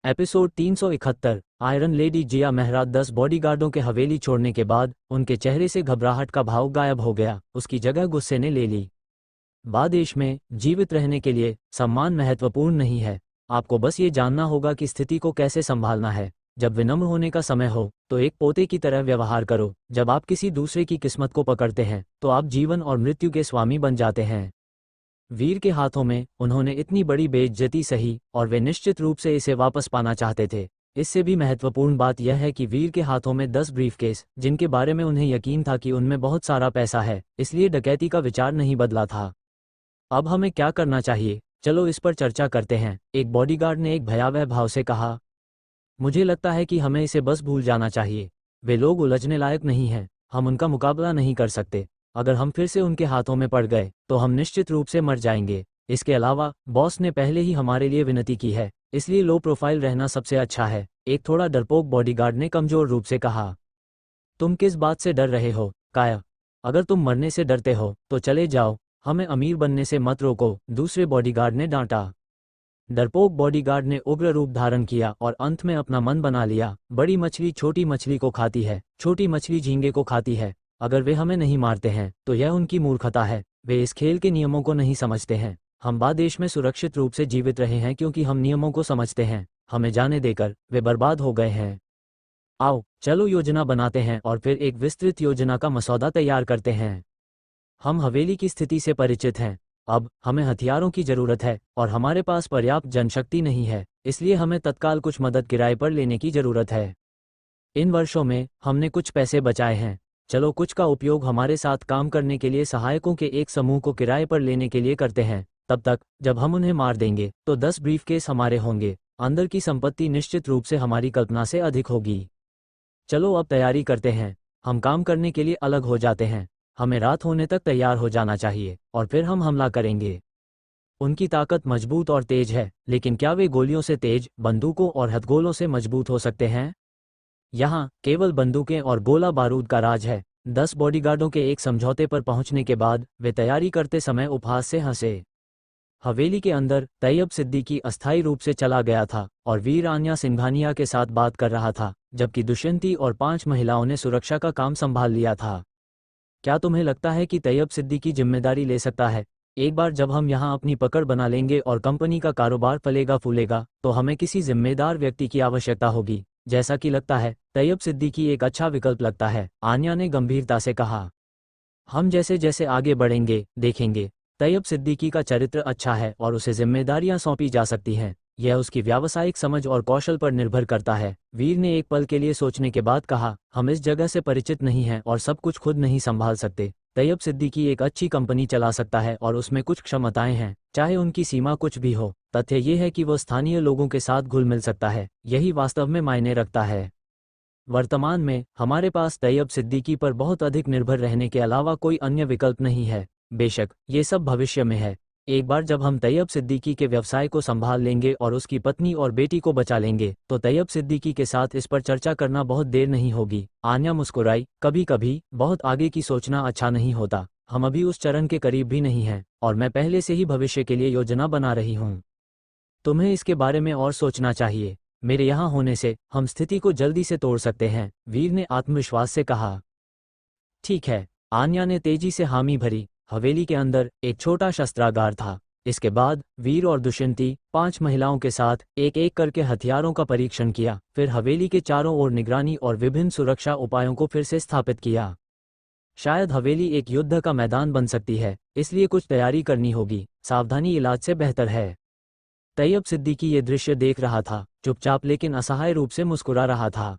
Episode 371। Iron lady जिया मेहरा 10 बॉडीगार्डों के हवेली छोड़ने के बाद उनके चेहरे से घबराहट का भाव गायब हो गया, उसकी जगह गुस्से ने ले ली। बादेश में जीवित रहने के लिए सम्मान महत्वपूर्ण नहीं है, आपको बस ये जानना होगा कि स्थिति को कैसे संभालना है। जब विनम्र होने का समय हो तो एक पोते की तरह व्यवहार करो। जब आप किसी दूसरे की किस्मत को पकड़ते हैं तो आप जीवन और मृत्यु के स्वामी बन जाते हैं। वीर के हाथों में उन्होंने इतनी बड़ी बेइज्जती सही और वे निश्चित रूप से इसे वापस पाना चाहते थे। इससे भी महत्वपूर्ण बात यह है कि वीर के हाथों में 10 ब्रीफकेस, जिनके बारे में उन्हें यकीन था कि उनमें बहुत सारा पैसा है, इसलिए डकैती का विचार नहीं बदला था। अब हमें क्या करना चाहिए, चलो इस पर चर्चा करते हैं, एक बॉडीगार्ड ने एक भयावह भाव से कहा। मुझे लगता है कि हमें इसे बस भूल जाना चाहिए। वे लोग उलझने लायक नहीं हैं, हम उनका मुकाबला नहीं कर सकते। अगर हम फिर से उनके हाथों में पड़ गए तो हम निश्चित रूप से मर जाएंगे। इसके अलावा बॉस ने पहले ही हमारे लिए विनती की है, इसलिए लो प्रोफाइल रहना सबसे अच्छा है, एक थोड़ा डरपोक बॉडीगार्ड ने कमजोर रूप से कहा। तुम किस बात से डर रहे हो, काया? अगर तुम मरने से डरते हो तो चले जाओ, हमें अमीर बनने से मत रोको, दूसरे बॉडीगार्ड ने डांटा। डरपोक बॉडीगार्ड ने उग्र रूप धारण किया और अंत में अपना मन बना लिया। बड़ी मछली छोटी मछली को खाती है, छोटी मछली झींगे को खाती है। अगर वे हमें नहीं मारते हैं तो यह उनकी मूर्खता है, वे इस खेल के नियमों को नहीं समझते हैं। हम बादेश में सुरक्षित रूप से जीवित रहे हैं क्योंकि हम नियमों को समझते हैं, हमें जाने देकर वे बर्बाद हो गए हैं। आओ चलो योजना बनाते हैं और फिर एक विस्तृत योजना का मसौदा तैयार करते हैं। हम हवेली की स्थिति से परिचित हैं, अब हमें हथियारों की जरूरत है और हमारे पास पर्याप्त जनशक्ति नहीं है, इसलिए हमें तत्काल कुछ मदद किराए पर लेने की जरूरत है। इन वर्षों में हमने कुछ पैसे बचाए हैं, चलो कुछ का उपयोग हमारे साथ काम करने के लिए सहायकों के एक समूह को किराए पर लेने के लिए करते हैं। तब तक जब हम उन्हें मार देंगे तो 10 ब्रीफकेस हमारे होंगे, अंदर की संपत्ति निश्चित रूप से हमारी कल्पना से अधिक होगी। चलो अब तैयारी करते हैं, हम काम करने के लिए अलग हो जाते हैं। हमें रात होने तक तैयार हो जाना चाहिए और फिर हम हमला करेंगे। उनकी ताकत मजबूत और तेज है, लेकिन क्या वे गोलियों से तेज, बंदूकों और हथगोलों से मजबूत हो सकते हैं? यहाँ केवल बंदूकें और गोला बारूद का राज है। 10 बॉडीगार्डों के एक समझौते पर पहुंचने के बाद वे तैयारी करते समय उपहास से हंसे। हवेली के अंदर तैयब सिद्दीकी अस्थायी रूप से चला गया था और वीर आन्या सिंघानिया के साथ बात कर रहा था, जबकि दुष्यंती और 5 महिलाओं ने सुरक्षा का काम संभाल लिया था। क्या तुम्हें लगता है कि तैयब सिद्दीकी जिम्मेदारी ले सकता है? एक बार जब हम यहाँ अपनी पकड़ बना लेंगे और कंपनी का कारोबार फलेगा फूलेगा तो हमें किसी जिम्मेदार व्यक्ति की आवश्यकता होगी। जैसा कि लगता है तैयब सिद्दीकी एक अच्छा विकल्प लगता है, आन्या ने गंभीरता से कहा। हम जैसे जैसे आगे बढ़ेंगे देखेंगे, तैयब सिद्दीकी का चरित्र अच्छा है और उसे जिम्मेदारियां सौंपी जा सकती हैं। यह उसकी व्यावसायिक समझ और कौशल पर निर्भर करता है। वीर ने एक पल के लिए सोचने के बाद कहा, हम इस जगह से परिचित नहीं हैं और सब कुछ खुद नहीं संभाल सकते। तैयब सिद्दीकी एक अच्छी कंपनी चला सकता है और उसमें कुछ क्षमताएं हैं, चाहे उनकी सीमा कुछ भी हो। तथ्य ये है कि वह स्थानीय लोगों के साथ घुल मिल सकता है, यही वास्तव में मायने रखता है। वर्तमान में हमारे पास तैयब सिद्दीकी पर बहुत अधिक निर्भर रहने के अलावा कोई अन्य विकल्प नहीं है। बेशक ये सब भविष्य में है। एक बार जब हम तैयब सिद्दीकी के व्यवसाय को संभाल लेंगे और उसकी पत्नी और बेटी को बचा लेंगे तो तैयब सिद्दीकी के साथ इस पर चर्चा करना बहुत देर नहीं होगी। आन्या मुस्कुराई, कभी कभी बहुत आगे की सोचना अच्छा नहीं होता। हम अभी उस चरण के करीब भी नहीं हैं और मैं पहले से ही भविष्य के लिए योजना बना रही हूँ। तुम्हें इसके बारे में और सोचना चाहिए, मेरे यहाँ होने से हम स्थिति को जल्दी से तोड़ सकते हैं, वीर ने आत्मविश्वास से कहा। ठीक है, आन्या ने तेजी से हामी भरी। हवेली के अंदर एक छोटा शस्त्रागार था। इसके बाद वीर और दुष्यंती 5 महिलाओं के साथ एक एक करके हथियारों का परीक्षण किया, फिर हवेली के चारों ओर निगरानी और विभिन्न सुरक्षा उपायों को फिर से स्थापित किया। शायद हवेली एक युद्ध का मैदान बन सकती है, इसलिए कुछ तैयारी करनी होगी, सावधानी इलाज से बेहतर है। तैयब सिद्दीकी ये दृश्य देख रहा था, चुपचाप लेकिन असहाय रूप से मुस्कुरा रहा था।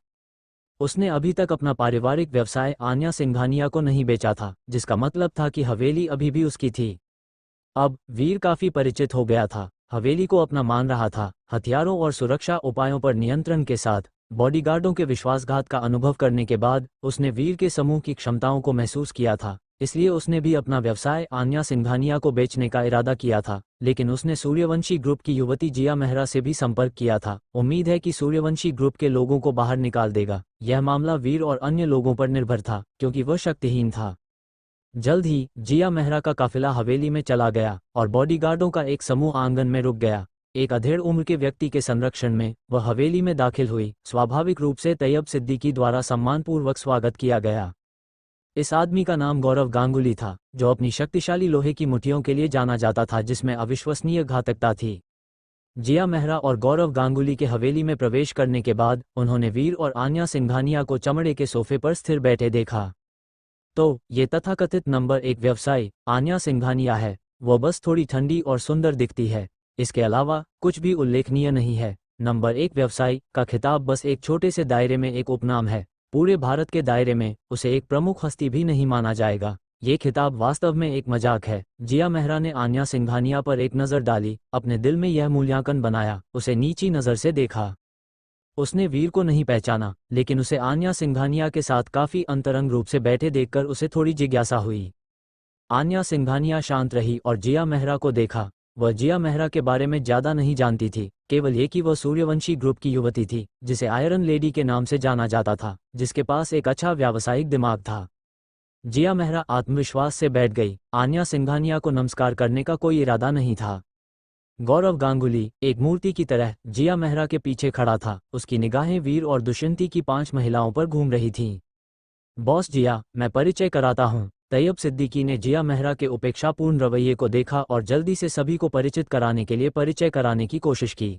उसने अभी तक अपना पारिवारिक व्यवसाय आन्या सिंघानिया को नहीं बेचा था, जिसका मतलब था कि हवेली अभी भी उसकी थी। अब वीर काफी परिचित हो गया था, हवेली को अपना मान रहा था। हथियारों और सुरक्षा उपायों पर नियंत्रण के साथ बॉडीगार्डों के विश्वासघात का अनुभव करने के बाद उसने वीर के समूह की क्षमताओं को महसूस किया था, इसलिए उसने भी अपना व्यवसाय आन्या सिंघानिया को बेचने का इरादा किया था। लेकिन उसने सूर्यवंशी ग्रुप की युवती जिया मेहरा से भी संपर्क किया था। उम्मीद है कि सूर्यवंशी ग्रुप के लोगों को बाहर निकाल देगा। यह मामला वीर और अन्य लोगों पर निर्भर था क्योंकि वह शक्तिहीन था। जल्द ही जिया मेहरा का काफिला हवेली में चला गया और बॉडीगार्डों का एक समूह आंगन में रुक गया। एक अधेड़ उम्र के व्यक्ति के संरक्षण में वह हवेली में दाखिल हुई। स्वाभाविक रूप से तैयब सिद्दीकी द्वारा सम्मानपूर्वक स्वागत किया गया। इस आदमी का नाम गौरव गांगुली था, जो अपनी शक्तिशाली लोहे की मुट्ठियों के लिए जाना जाता था, जिसमें अविश्वसनीय घातकता थी। जिया मेहरा और गौरव गांगुली के हवेली में प्रवेश करने के बाद उन्होंने वीर और आन्या सिंघानिया को चमड़े के सोफे पर स्थिर बैठे देखा। तो ये तथाकथित नंबर 1 व्यवसायी आन्या सिंघानिया है। वो बस थोड़ी ठंडी और सुंदर दिखती है, इसके अलावा कुछ भी उल्लेखनीय नहीं है। नंबर 1 व्यवसायी का खिताब बस एक छोटे से दायरे में एक उपनाम है। पूरे भारत के दायरे में उसे एक प्रमुख हस्ती भी नहीं माना जाएगा। ये खिताब वास्तव में एक मजाक है। जिया मेहरा ने आन्या सिंघानिया पर एक नज़र डाली, अपने दिल में यह मूल्यांकन बनाया, उसे नीची नज़र से देखा। उसने वीर को नहीं पहचाना, लेकिन उसे आन्या सिंघानिया के साथ काफी अंतरंग रूप से बैठे देखकर उसे थोड़ी जिज्ञासा हुई। आन्या सिंघानिया शांत रही और जिया मेहरा को देखा। वह जिया मेहरा के बारे में ज्यादा नहीं जानती थी, केवल ये कि वह सूर्यवंशी ग्रुप की युवती थी, जिसे आयरन लेडी के नाम से जाना जाता था, जिसके पास एक अच्छा व्यावसायिक दिमाग था। जिया मेहरा आत्मविश्वास से बैठ गई। आन्या सिंघानिया को नमस्कार करने का कोई इरादा नहीं था। गौरव गांगुली एक मूर्ति की तरह जिया मेहरा के पीछे खड़ा था। उसकी निगाहें वीर और दुष्यंती की 5 महिलाओं पर घूम रही थीं। बॉस जिया, मैं परिचय कराता हूँ। तैयब सिद्दीकी ने जिया मेहरा के उपेक्षापूर्ण रवैये को देखा और जल्दी से सभी को परिचित कराने के लिए परिचय कराने की कोशिश की।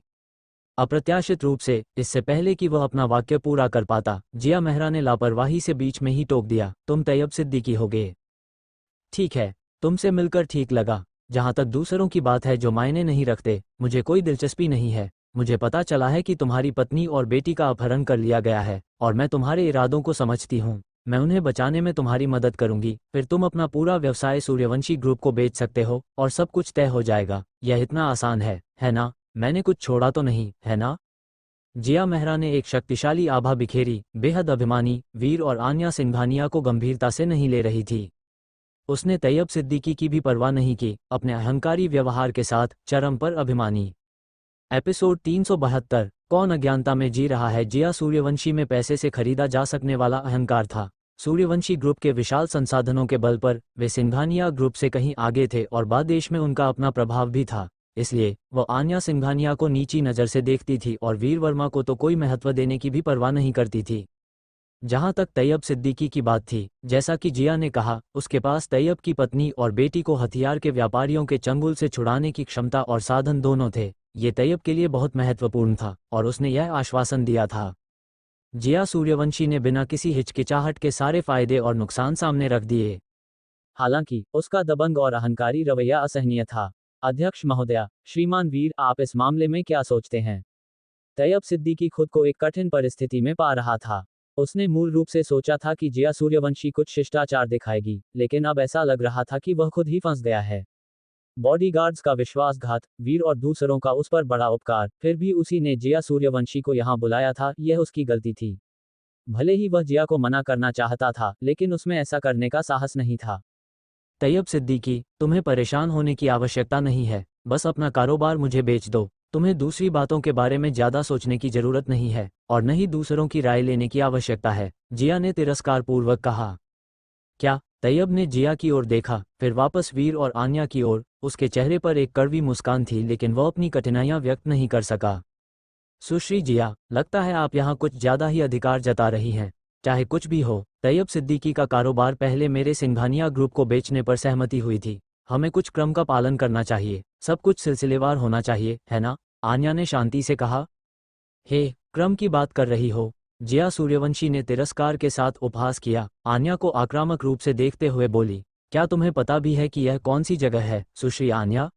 अप्रत्याशित रूप से, इससे पहले कि वह अपना वाक्य पूरा कर पाता, जिया मेहरा ने लापरवाही से बीच में ही टोक दिया, तुम तैयब सिद्दीकी होगे। ठीक है, तुमसे मिलकर ठीक लगा। जहां तक दूसरों की बात है जो मायने नहीं रखते, मुझे कोई दिलचस्पी नहीं है। मुझे पता चला है कि तुम्हारी पत्नी और बेटी का अपहरण कर लिया गया है, और मैं तुम्हारे इरादों को समझती हूँ। मैं उन्हें बचाने में तुम्हारी मदद करूंगी, फिर तुम अपना पूरा व्यवसाय सूर्यवंशी ग्रुप को बेच सकते हो और सब कुछ तय हो जाएगा। यह इतना आसान है ना? मैंने कुछ छोड़ा तो नहीं, है ना? जिया मेहरा ने एक शक्तिशाली आभा बिखेरी। बेहद अभिमानी, वीर और आन्या सिंघानिया को गंभीरता से नहीं ले रही थी। उसने तैयब सिद्दीकी की भी परवाह नहीं की, अपने अहंकारी व्यवहार के साथ चरम पर अभिमानी। एपिसोड 372 कौन अज्ञानता में जी रहा है? जिया सूर्यवंशी में पैसे से खरीदा जा सकने वाला अहंकार था। सूर्यवंशी ग्रुप के विशाल संसाधनों के बल पर वे सिंघानिया ग्रुप से कहीं आगे थे और बादेश में उनका अपना प्रभाव भी था। इसलिए वह आन्या सिंघानिया को नीची नज़र से देखती थी और वीर वर्मा को तो कोई महत्व देने की भी परवाह नहीं करती थी। जहां तक तैयब सिद्दीकी की बात थी, जैसा कि जिया ने कहा, उसके पास तैयब की पत्नी और बेटी को हथियार के व्यापारियों के चंगुल से छुड़ाने की क्षमता और साधन दोनों थे। ये तैयब के लिए बहुत महत्वपूर्ण था और उसने यह आश्वासन दिया था। जिया सूर्यवंशी ने बिना किसी हिचकिचाहट के सारे फायदे और नुकसान सामने रख दिए। हालांकि उसका दबंग और अहंकारी रवैया असहनीय था। अध्यक्ष महोदया, श्रीमान वीर, आप इस मामले में क्या सोचते हैं? तैयब सिद्दीकी खुद को एक कठिन परिस्थिति में पा रहा था। उसने मूल रूप से सोचा था कि जिया सूर्यवंशी कुछ शिष्टाचार दिखाएगी, लेकिन अब ऐसा लग रहा था कि वह खुद ही फंस गया है। बॉडीगार्ड्स का विश्वासघात, वीर और दूसरों का उस पर बड़ा उपकार, फिर भी उसी ने जिया सूर्यवंशी को यहाँ बुलाया था। यह उसकी गलती थी। भले ही वह जिया को मना करना चाहता था, लेकिन उसमें ऐसा करने का साहस नहीं था। तैयब सिद्दीकी, तुम्हें परेशान होने की आवश्यकता नहीं है। बस अपना कारोबार मुझे बेच दो। तुम्हें दूसरी बातों के बारे में ज्यादा सोचने की जरूरत नहीं है, और न ही दूसरों की राय लेने की आवश्यकता है, जिया ने तिरस्कारपूर्वक कहा। क्या? तैयब ने जिया की ओर देखा, फिर वापस वीर और आन्या की ओर। उसके चेहरे पर एक कड़वी मुस्कान थी, लेकिन वह अपनी कठिनाइयां व्यक्त नहीं कर सका। सुश्री जिया, लगता है आप यहाँ कुछ ज्यादा ही अधिकार जता रही हैं। चाहे कुछ भी हो, तैयब सिद्दीकी का कारोबार पहले मेरे सिंघानिया ग्रुप को बेचने पर सहमति हुई थी। हमें कुछ क्रम का पालन करना चाहिए, सब कुछ सिलसिलेवार होना चाहिए, है ना? आन्या ने शांति से कहा। हे, क्रम की बात कर रही हो? जिया सूर्यवंशी ने तिरस्कार के साथ उपहास किया। आन्या को आक्रामक रूप से देखते हुए बोली, क्या तुम्हें पता भी है कि यह कौन सी जगह है, सुश्री आन्या?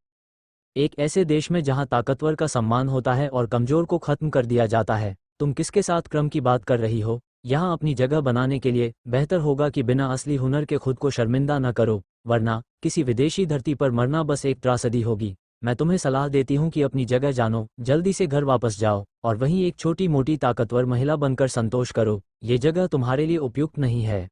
एक ऐसे देश में जहां ताकतवर का सम्मान होता है और कमजोर को खत्म कर दिया जाता है। तुम किसके साथ क्रम की बात कर रही हो? यहाँ अपनी जगह बनाने के लिए बेहतर होगा कि बिना असली हुनर के खुद को शर्मिंदा न करो, वरना किसी विदेशी धरती पर मरना बस एक त्रासदी होगी। मैं तुम्हें सलाह देती हूँ कि अपनी जगह जानो, जल्दी से घर वापस जाओ और वहीं एक छोटी मोटी ताकतवर महिला बनकर संतोष करो। ये जगह तुम्हारे लिए उपयुक्त नहीं है।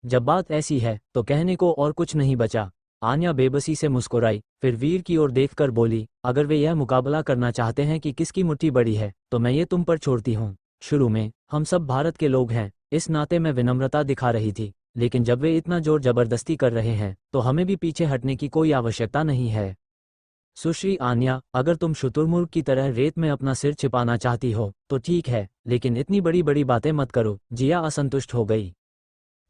जब बात ऐसी है तो कहने को और कुछ नहीं बचा। आन्या बेबसी से मुस्कुराई, फिर वीर की ओर देखकर बोली, अगर वे यह मुकाबला करना चाहते हैं कि किसकी मुट्ठी बड़ी है, तो मैं ये तुम पर छोड़ती हूँ। शुरू में हम सब भारत के लोग हैं, इस नाते मैं विनम्रता दिखा रही थी, लेकिन जब वे इतना जोर जबरदस्ती कर रहे हैं तो हमें भी पीछे हटने की कोई आवश्यकता नहीं है। सुश्री आन्या, अगर तुम शुतुरमुर्ग की तरह रेत में अपना सिर छिपाना चाहती हो तो ठीक है, लेकिन इतनी बड़ी बड़ी बातें मत करो। जिया असंतुष्ट हो गई।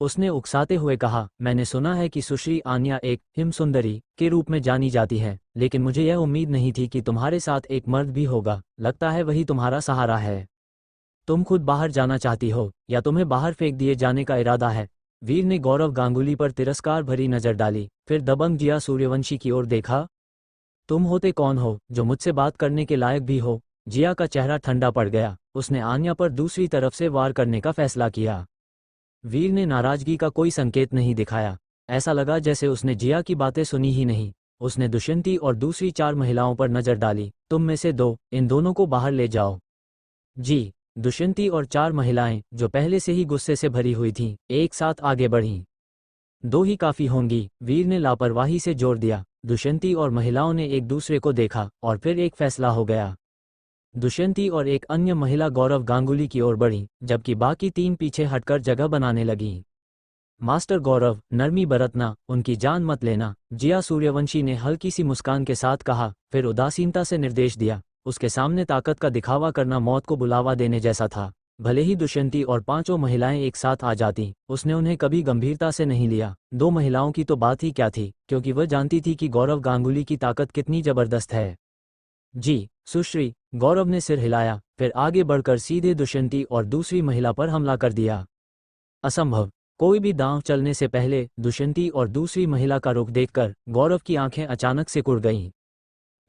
उसने उकसाते हुए कहा, मैंने सुना है कि सुश्री आन्या एक हिमसुंदरी के रूप में जानी जाती है, लेकिन मुझे यह उम्मीद नहीं थी कि तुम्हारे साथ एक मर्द भी होगा। लगता है वही तुम्हारा सहारा है। तुम खुद बाहर जाना चाहती हो या तुम्हें बाहर फेंक दिए जाने का इरादा है? वीर ने गौरव गांगुली पर तिरस्कार भरी नजर डाली, फिर दबंग जिया सूर्यवंशी की ओर देखा। तुम होते कौन हो जो मुझसे बात करने के लायक भी हो? जिया का चेहरा ठंडा पड़ गया। उसने आन्या पर दूसरी तरफ से वार करने का फैसला किया। वीर ने नाराजगी का कोई संकेत नहीं दिखाया। ऐसा लगा जैसे उसने जिया की बातें सुनी ही नहीं। उसने दुष्यंती और दूसरी 4 महिलाओं पर नजर डाली। तुम में से 2 इन दोनों को बाहर ले जाओ। जी। दुष्यंती और 4 महिलाएं, जो पहले से ही गुस्से से भरी हुई थीं, एक साथ आगे बढ़ीं। 2 ही काफी होंगी, वीर ने लापरवाही से जोर दिया। दुष्यंती और महिलाओं ने एक दूसरे को देखा और फिर एक फैसला हो गया। दुष्यंती और एक अन्य महिला गौरव गांगुली की ओर बढ़ी, जबकि बाकी 3 पीछे हटकर जगह बनाने लगीं। मास्टर गौरव, नरमी बरतना, उनकी जान मत लेना, जिया सूर्यवंशी ने हल्की सी मुस्कान के साथ कहा, फिर उदासीनता से निर्देश दिया। उसके सामने ताकत का दिखावा करना मौत को बुलावा देने जैसा था। भले ही दुष्यंती और 5 महिलाएं एक साथ आ जाती, उसने उन्हें कभी गंभीरता से नहीं लिया। 2 महिलाओं की तो बात ही क्या थी, क्योंकि वह जानती थी कि गौरव गांगुली की ताकत कितनी जबरदस्त है। जी सुश्री, गौरव ने सिर हिलाया, फिर आगे बढ़कर सीधे दुष्यंती और दूसरी महिला पर हमला कर दिया। असंभव। कोई भी दांव चलने से पहले दुष्यंती और दूसरी महिला का रुख देखकर गौरव की आंखें अचानक सिकुड़ गईं।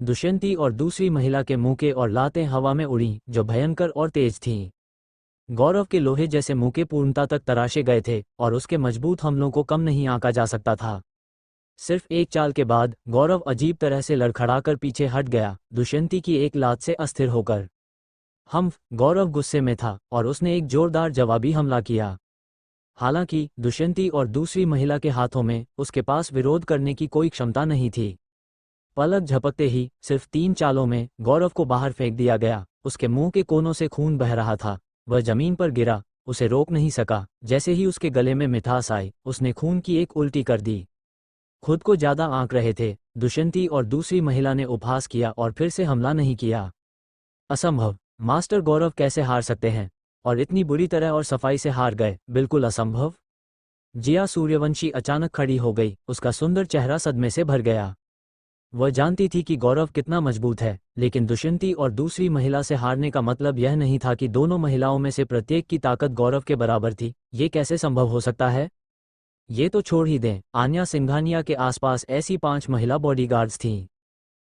दुष्यंती और दूसरी महिला के मुके और लातें हवा में उड़ीं, जो भयंकर और तेज थीं। गौरव के लोहे जैसे मुके पूर्णता तक तराशे गए थे और उसके मजबूत हमलों को कम नहीं आंका जा सकता था। सिर्फ एक चाल के बाद गौरव अजीब तरह से लड़खड़ाकर पीछे हट गया, दुष्यंती की एक लात से अस्थिर होकर। गौरव गुस्से में था और उसने एक जोरदार जवाबी हमला किया। हालांकि दुष्यंती और दूसरी महिला के हाथों में उसके पास विरोध करने की कोई क्षमता नहीं थी। पलक झपकते ही सिर्फ 3 चालों में गौरव को बाहर फेंक दिया गया। उसके मुंह के कोनों से खून बह रहा था। वह जमीन पर गिरा, उसे रोक नहीं सका। जैसे ही उसके गले में मिठास आई, उसने खून की एक उल्टी कर दी। खुद को ज्यादा आंक रहे थे, दुष्यंती और दूसरी महिला ने उपहास किया और फिर से हमला नहीं किया। असंभव। मास्टर गौरव कैसे हार सकते हैं, और इतनी बुरी तरह और सफाई से हार गए? बिल्कुल असंभव। जिया सूर्यवंशी अचानक खड़ी हो गई, उसका सुंदर चेहरा सदमे से भर गया। वह जानती थी कि गौरव कितना मजबूत है, लेकिन दुष्यंती और दूसरी महिला से हारने का मतलब यह नहीं था कि दोनों महिलाओं में से प्रत्येक की ताकत गौरव के बराबर थी। ये कैसे संभव हो सकता है? ये तो छोड़ ही दें, आन्या सिंघानिया के आसपास ऐसी 5 महिला बॉडीगार्ड्स थीं।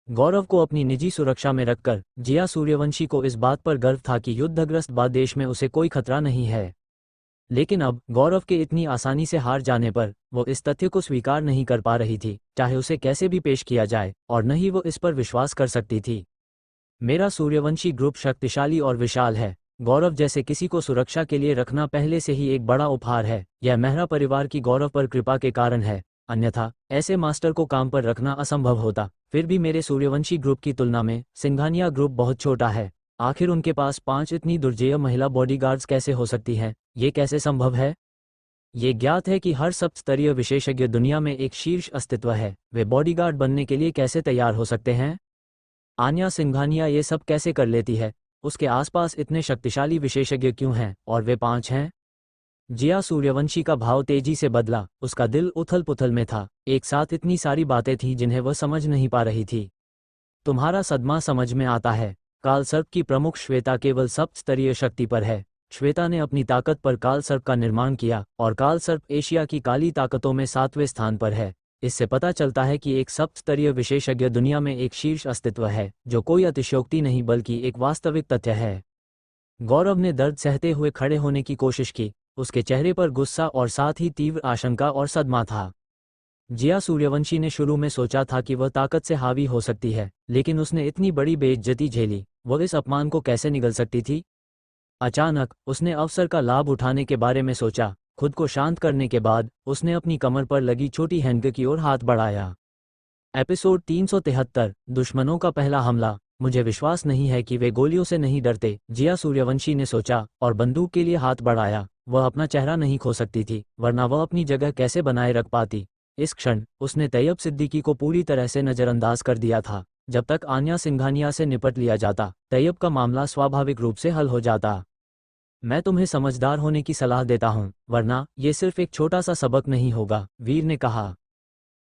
गौरव को अपनी निजी सुरक्षा में रखकर जिया सूर्यवंशी को इस बात पर गर्व था कि युद्धग्रस्त देश में उसे कोई खतरा नहीं है। लेकिन अब गौरव के इतनी आसानी से हार जाने पर वो इस तथ्य को स्वीकार नहीं कर पा रही थी, चाहे उसे कैसे भी पेश किया जाए, और न ही वो इस पर विश्वास कर सकती थी। मेरा सूर्यवंशी ग्रुप शक्तिशाली और विशाल है। गौरव जैसे किसी को सुरक्षा के लिए रखना पहले से ही एक बड़ा उपहार है। यह मेहरा परिवार की गौरव पर कृपा के कारण है, अन्यथा ऐसे मास्टर को काम पर रखना असंभव होता। फिर भी मेरे सूर्यवंशी ग्रुप की तुलना में सिंघानिया ग्रुप बहुत छोटा है। आखिर उनके पास 5 इतनी दुर्जेय महिला बॉडीगार्ड्स कैसे हो सकती हैं? ये कैसे संभव है? ये ज्ञात है कि हर सप्तस्तरीय विशेषज्ञ दुनिया में एक शीर्ष अस्तित्व है। वे बॉडीगार्ड बनने के लिए कैसे तैयार हो सकते हैं? आन्या सिंघानिया ये सब कैसे कर लेती है? उसके आसपास इतने शक्तिशाली विशेषज्ञ क्यों हैं, और वे 5 हैं? जिया सूर्यवंशी का भाव तेजी से बदला। उसका दिल उथल पुथल में था। एक साथ इतनी सारी बातें थीं जिन्हें वह समझ नहीं पा रही थी। तुम्हारा सदमा समझ में आता है। काल सर्प की प्रमुख श्वेता केवल सप्तस्तरीय शक्ति पर है। श्वेता ने अपनी ताकत पर काल सर्प का निर्माण किया, और काल सर्प एशिया की काली ताकतों में 7वें स्थान पर है। इससे पता चलता है कि एक सप्तस्तरीय विशेषज्ञ दुनिया में एक शीर्ष अस्तित्व है, जो कोई अतिशयोक्ति नहीं बल्कि एक वास्तविक तथ्य है। गौरव ने दर्द सहते हुए खड़े होने की कोशिश की। उसके चेहरे पर गुस्सा और साथ ही तीव्र आशंका और सदमा था। जिया सूर्यवंशी ने शुरू में सोचा था कि वह ताकत से हावी हो सकती है, लेकिन उसने इतनी बड़ी बेइज्जती झेली। वह इस अपमान को कैसे निगल सकती थी? अचानक उसने अवसर का लाभ उठाने के बारे में सोचा। खुद को शांत करने के बाद उसने अपनी कमर पर लगी छोटी हैंडगन की ओर हाथ बढ़ाया। एपिसोड 373, दुश्मनों का पहला हमला। मुझे विश्वास नहीं है कि वे गोलियों से नहीं डरते, जिया सूर्यवंशी ने सोचा, और बंदूक के लिए हाथ बढ़ाया। वह अपना चेहरा नहीं खो सकती थी, वरना वह अपनी जगह कैसे बनाए रख पाती। इस क्षण उसने तैयब सिद्दीकी को पूरी तरह से नज़रअंदाज कर दिया था। जब तक आन्या सिंघानिया से निपट लिया जाता, तैयब का मामला स्वाभाविक रूप से हल हो जाता। मैं तुम्हें समझदार होने की सलाह देता हूँ, वरना ये सिर्फ एक छोटा सा सबक नहीं होगा, वीर ने कहा।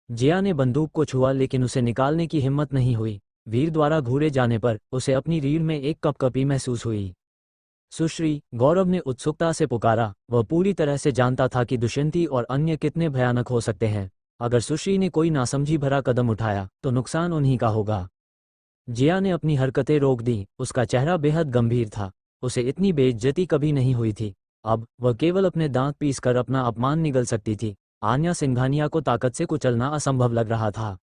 जिया ने बंदूक को छुआ लेकिन उसे निकालने की हिम्मत नहीं हुई। वीर द्वारा घूरे जाने पर उसे अपनी रीढ़ में एक कपकपी महसूस हुई। सुश्री, गौरव ने उत्सुकता से पुकारा। वह पूरी तरह से जानता था कि दुष्यंती और अन्य कितने भयानक हो सकते हैं। अगर सुश्री ने कोई नासमझी भरा कदम उठाया तो नुकसान उन्हीं का होगा। जिया ने अपनी हरकतें रोक दी। उसका चेहरा बेहद गंभीर था। उसे इतनी बेइज्जती कभी नहीं हुई थी। अब वह केवल अपने दांत पीसकर अपना अपमान निगल सकती थी। आन्या सिंघानिया को ताकत से कुचलना असंभव लग रहा था।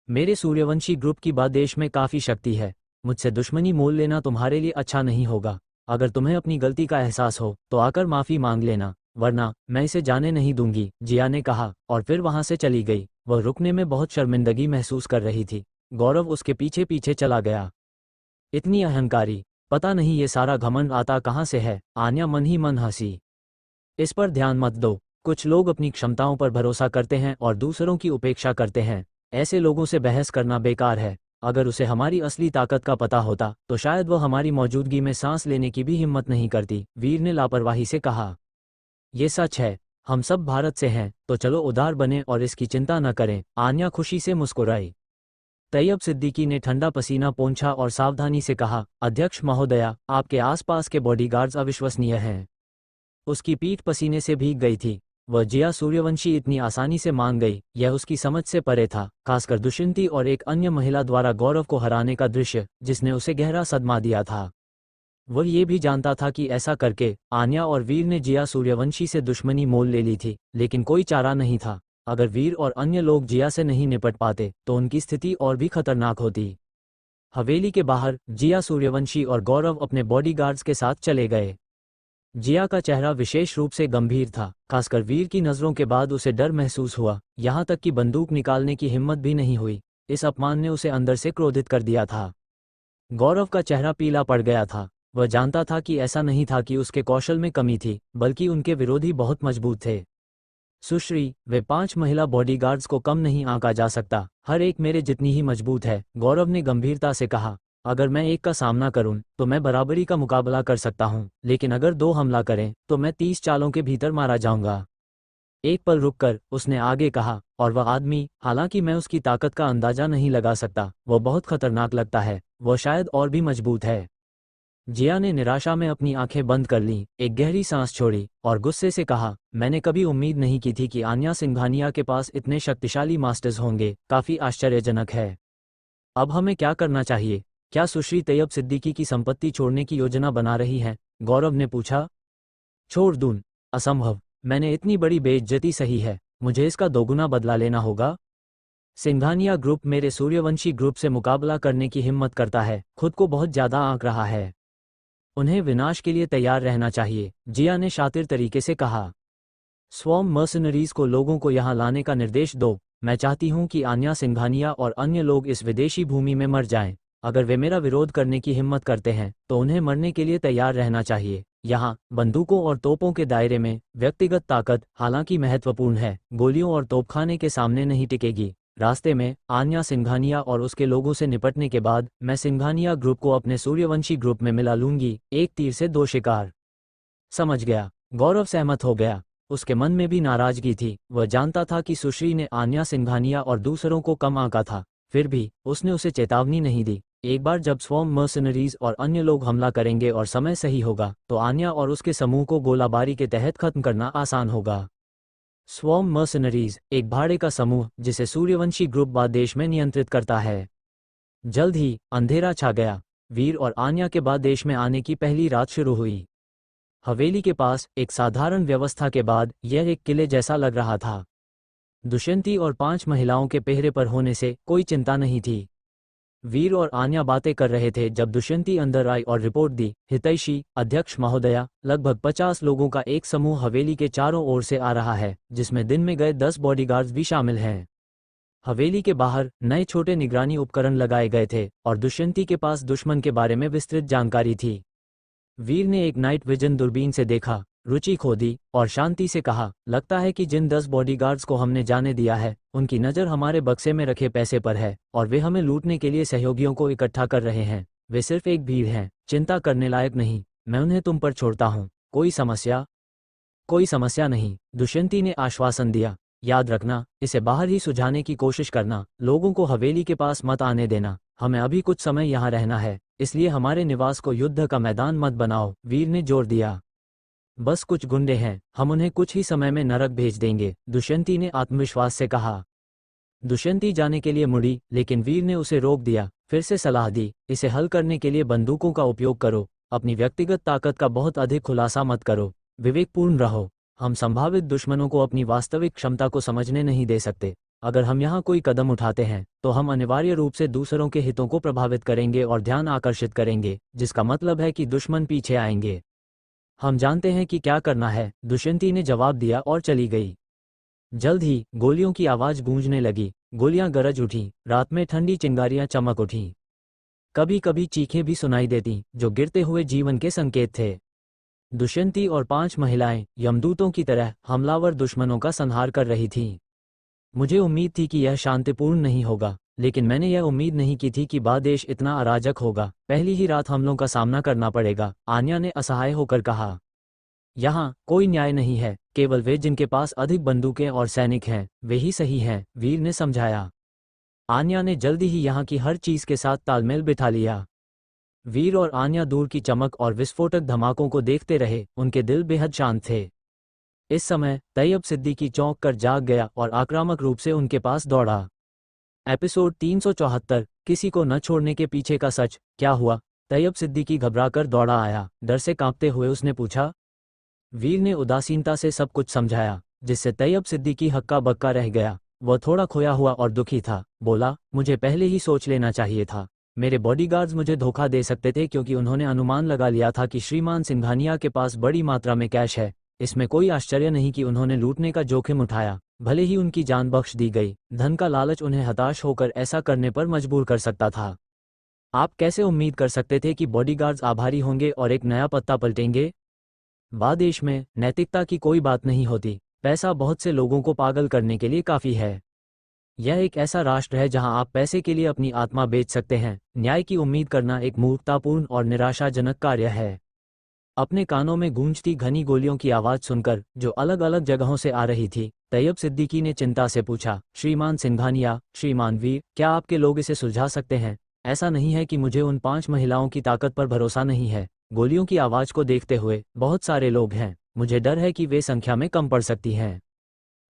मेरे सूर्यवंशी ग्रुप की बात देश में काफ़ी शक्ति है। मुझसे दुश्मनी मोल लेना तुम्हारे लिए अच्छा नहीं होगा। अगर तुम्हें अपनी गलती का एहसास हो तो आकर माफ़ी मांग लेना, वरना मैं इसे जाने नहीं दूंगी, जिया ने कहा और फिर वहां से चली गई। वह रुकने में बहुत शर्मिंदगी महसूस कर रही थी। गौरव उसके पीछे पीछे चला गया। इतनी अहंकारी, पता नहीं ये सारा घमंड आता कहाँ से है, आन्या मन ही मन हंसी। इस पर ध्यान मत दो। कुछ लोग अपनी क्षमताओं पर भरोसा करते हैं और दूसरों की उपेक्षा करते हैं। ऐसे लोगों से बहस करना बेकार है। अगर उसे हमारी असली ताकत का पता होता तो शायद वह हमारी मौजूदगी में सांस लेने की भी हिम्मत नहीं करती, वीर ने लापरवाही से कहा। ये सच है। हम सब भारत से हैं, तो चलो उदार बने और इसकी चिंता न करें, आन्या खुशी से मुस्कुराई। तैयब सिद्दीकी ने ठंडा पसीना पोंछा और सावधानी से कहा, अध्यक्ष महोदया, आपके आसपास के बॉडीगार्ड्स अविश्वसनीय हैं। उसकी पीठ पसीने से भीग गई थी। वह जिया सूर्यवंशी इतनी आसानी से मान गई, यह उसकी समझ से परे था, खासकर दुष्यंती और एक अन्य महिला द्वारा गौरव को हराने का दृश्य, जिसने उसे गहरा सदमा दिया था। वह ये भी जानता था कि ऐसा करके आन्या और वीर ने जिया सूर्यवंशी से दुश्मनी मोल ले ली थी, लेकिन कोई चारा नहीं था। अगर वीर और अन्य लोग जिया से नहीं निपट पाते तो उनकी स्थिति और भी खतरनाक होती। हवेली के बाहर जिया सूर्यवंशी और गौरव अपने बॉडीगार्ड्स के साथ चले गए। जिया का चेहरा विशेष रूप से गंभीर था, खासकर वीर की नज़रों के बाद उसे डर महसूस हुआ, यहाँ तक कि बंदूक निकालने की हिम्मत भी नहीं हुई। इस अपमान ने उसे अंदर से क्रोधित कर दिया था। गौरव का चेहरा पीला पड़ गया था। वह जानता था कि ऐसा नहीं था कि उसके कौशल में कमी थी, बल्कि उनके विरोधी बहुत मजबूत थे। सुश्री, वे 5 महिला बॉडीगार्ड्स को कम नहीं आंका जा सकता, हर एक मेरे जितनी ही मजबूत है, गौरव ने गंभीरता से कहा। अगर मैं एक का सामना करूं तो मैं बराबरी का मुकाबला कर सकता हूं, लेकिन अगर 2 हमला करें तो मैं 30 चालों के भीतर मारा जाऊंगा। एक पल रुककर उसने आगे कहा, और वह आदमी, हालांकि मैं उसकी ताकत का अंदाजा नहीं लगा सकता, वह बहुत खतरनाक लगता है, वह शायद और भी मजबूत है। जिया ने निराशा में अपनी आंखें बंद कर लीं, एक गहरी सांस छोड़ी और गुस्से से कहा, मैंने कभी उम्मीद नहीं की थी कि आन्या सिंघानिया के पास इतने शक्तिशाली मास्टर्स होंगे, काफी आश्चर्यजनक है। अब हमें क्या करना चाहिए? क्या सुश्री तैयब सिद्दीकी की संपत्ति छोड़ने की योजना बना रही हैं? गौरव ने पूछा। छोड़ दूं? असंभव। मैंने इतनी बड़ी बेइज्जती सही है, मुझे इसका दोगुना बदला लेना होगा। सिंघानिया ग्रुप मेरे सूर्यवंशी ग्रुप से मुकाबला करने की हिम्मत करता है, खुद को बहुत ज्यादा आंक रहा है। उन्हें विनाश के लिए तैयार रहना चाहिए, जिया ने शातिर तरीके से कहा। स्वॉर्म मर्सनरीज को लोगों को यहाँ लाने का निर्देश दो। मैं चाहती हूँ कि आन्या सिंघानिया और अन्य लोग इस विदेशी भूमि में मर जाएं। अगर वे मेरा विरोध करने की हिम्मत करते हैं तो उन्हें मरने के लिए तैयार रहना चाहिए। यहाँ बंदूकों और तोपों के दायरे में व्यक्तिगत ताकत हालांकि महत्वपूर्ण है, गोलियों और तोपखाने के सामने नहीं टिकेगी। रास्ते में आन्या सिंघानिया और उसके लोगों से निपटने के बाद मैं सिंघानिया ग्रुप को अपने सूर्यवंशी ग्रुप में मिला लूंगी, एक तीर से 2 शिकार। समझ गया। गौरव सहमत हो गया। उसके मन में भी नाराजगी थी। वह जानता था कि सुश्री ने आन्या सिंघानिया और दूसरों को कम आंका था, फिर भी उसने उसे चेतावनी नहीं दी। एक बार जब स्वॉर्म मर्सनरीज और अन्य लोग हमला करेंगे और समय सही होगा तो आन्या और उसके समूह को गोलाबारी के तहत खत्म करना आसान होगा। स्वॉर्म मर्सनरीज एक भाड़े का समूह जिसे सूर्यवंशी ग्रुप बाद देश में नियंत्रित करता है। जल्द ही अंधेरा छा गया। वीर और आन्या के बाद देश में आने की पहली रात शुरू हुई। हवेली के पास एक साधारण व्यवस्था के बाद यह एक किले जैसा लग रहा था। दुष्यंती और 5 महिलाओं के पहरे पर होने से कोई चिंता नहीं थी। वीर और आन्या बातें कर रहे थे जब दुष्यंती अंदर आई और रिपोर्ट दी, हितैषी, अध्यक्ष महोदया, लगभग 50 लोगों का एक समूह हवेली के चारों ओर से आ रहा है, जिसमें दिन में गए 10 बॉडीगार्ड्स भी शामिल हैं। हवेली के बाहर नए छोटे निगरानी उपकरण लगाए गए थे और दुष्यंती के पास दुश्मन के बारे में विस्तृत जानकारी थी। वीर ने एक नाइट विजन दूरबीन से देखा, रुचि खो दी और शांति से कहा, लगता है कि जिन 10 बॉडीगार्ड्स को हमने जाने दिया है उनकी नज़र हमारे बक्से में रखे पैसे पर है और वे हमें लूटने के लिए सहयोगियों को इकट्ठा कर रहे हैं। वे सिर्फ एक भीड़ हैं, चिंता करने लायक नहीं। मैं उन्हें तुम पर छोड़ता हूँ। कोई समस्या? कोई समस्या नहीं, दुष्यंती ने आश्वासन दिया। याद रखना, इसे बाहर ही सुलझाने की कोशिश करना। लोगों को हवेली के पास मत आने देना। हमें अभी कुछ समय यहाँ रहना है, इसलिए हमारे निवास को युद्ध का मैदान मत बनाओ, वीर ने जोर दिया। बस कुछ गुंडे हैं, हम उन्हें कुछ ही समय में नरक भेज देंगे, दुष्यंती ने आत्मविश्वास से कहा। दुष्यंती जाने के लिए मुड़ी, लेकिन वीर ने उसे रोक दिया। फिर से सलाह दी, इसे हल करने के लिए बंदूकों का उपयोग करो, अपनी व्यक्तिगत ताकत का बहुत अधिक खुलासा मत करो, विवेकपूर्ण रहो। हम संभावित दुश्मनों को अपनी वास्तविक क्षमता को समझने नहीं दे सकते। अगर हम यहाँ कोई कदम उठाते हैं तो हम अनिवार्य रूप से दूसरों के हितों को प्रभावित करेंगे और ध्यान आकर्षित करेंगे, जिसका मतलब है कि दुश्मन पीछे आएंगे। हम जानते हैं कि क्या करना है, दुष्यंती ने जवाब दिया और चली गई। जल्द ही गोलियों की आवाज गूंजने लगी, गोलियां गरज उठीं, रात में ठंडी चिंगारियां चमक उठीं। कभी कभी चीखें भी सुनाई देतीं, जो गिरते हुए जीवन के संकेत थे। दुष्यंती और 5 महिलाएं यमदूतों की तरह हमलावर दुश्मनों का संहार कर रही थीं। मुझे उम्मीद थी कि यह शांतिपूर्ण नहीं होगा, लेकिन मैंने यह उम्मीद नहीं की थी कि बादेश इतना अराजक होगा। पहली ही रात हमलों का सामना करना पड़ेगा, आन्या ने असहाय होकर कहा। यहाँ कोई न्याय नहीं है, केवल वे जिनके पास अधिक बंदूकें और सैनिक हैं वे ही सही हैं, वीर ने समझाया। आन्या ने जल्दी ही यहाँ की हर चीज के साथ तालमेल बिठा लिया। वीर और आन्या दूर की चमक और विस्फोटक धमाकों को देखते रहे, उनके दिल बेहद शांत थे। इस समय तैयब सिद्दीकी चौंक कर जाग गया और आक्रामक रूप से उनके पास दौड़ा। एपिसोड 374, किसी को न छोड़ने के पीछे का सच। क्या हुआ? तैयब सिद्दीकी घबराकर दौड़ा आया, डर से कांपते हुए उसने पूछा। वीर ने उदासीनता से सब कुछ समझाया, जिससे तैयब सिद्दीकी हक्का बक्का रह गया। वह थोड़ा खोया हुआ और दुखी था। बोला, मुझे पहले ही सोच लेना चाहिए था। मेरे बॉडीगार्ड्स मुझे धोखा दे सकते थे क्योंकि उन्होंने अनुमान लगा लिया था कि श्रीमान सिंघानिया के पास बड़ी मात्रा में कैश है। इसमें कोई आश्चर्य नहीं कि उन्होंने लूटने का जोखिम उठाया, भले ही उनकी जान बख्श दी गई। धन का लालच उन्हें हताश होकर ऐसा करने पर मजबूर कर सकता था। आप कैसे उम्मीद कर सकते थे कि बॉडीगार्ड्स आभारी होंगे और एक नया पत्ता पलटेंगे? बादेश में नैतिकता की कोई बात नहीं होती। पैसा बहुत से लोगों को पागल करने के लिए काफी है। यह एक ऐसा राष्ट्र है जहां आप पैसे के लिए अपनी आत्मा बेच सकते हैं। न्याय की उम्मीद करना एक मूर्खतापूर्ण और निराशाजनक कार्य है। अपने कानों में गूंजती घनी गोलियों की आवाज सुनकर, जो अलग अलग जगहों से आ रही थी, तैयब सिद्दीकी ने चिंता से पूछा, श्रीमान सिंघानिया, श्रीमान वीर, क्या आपके लोग इसे सुलझा सकते हैं? ऐसा नहीं है कि मुझे उन 5 महिलाओं की ताकत पर भरोसा नहीं है। गोलियों की आवाज को देखते हुए बहुत सारे लोग हैं, मुझे डर है कि वे संख्या में कम पड़ सकती हैं।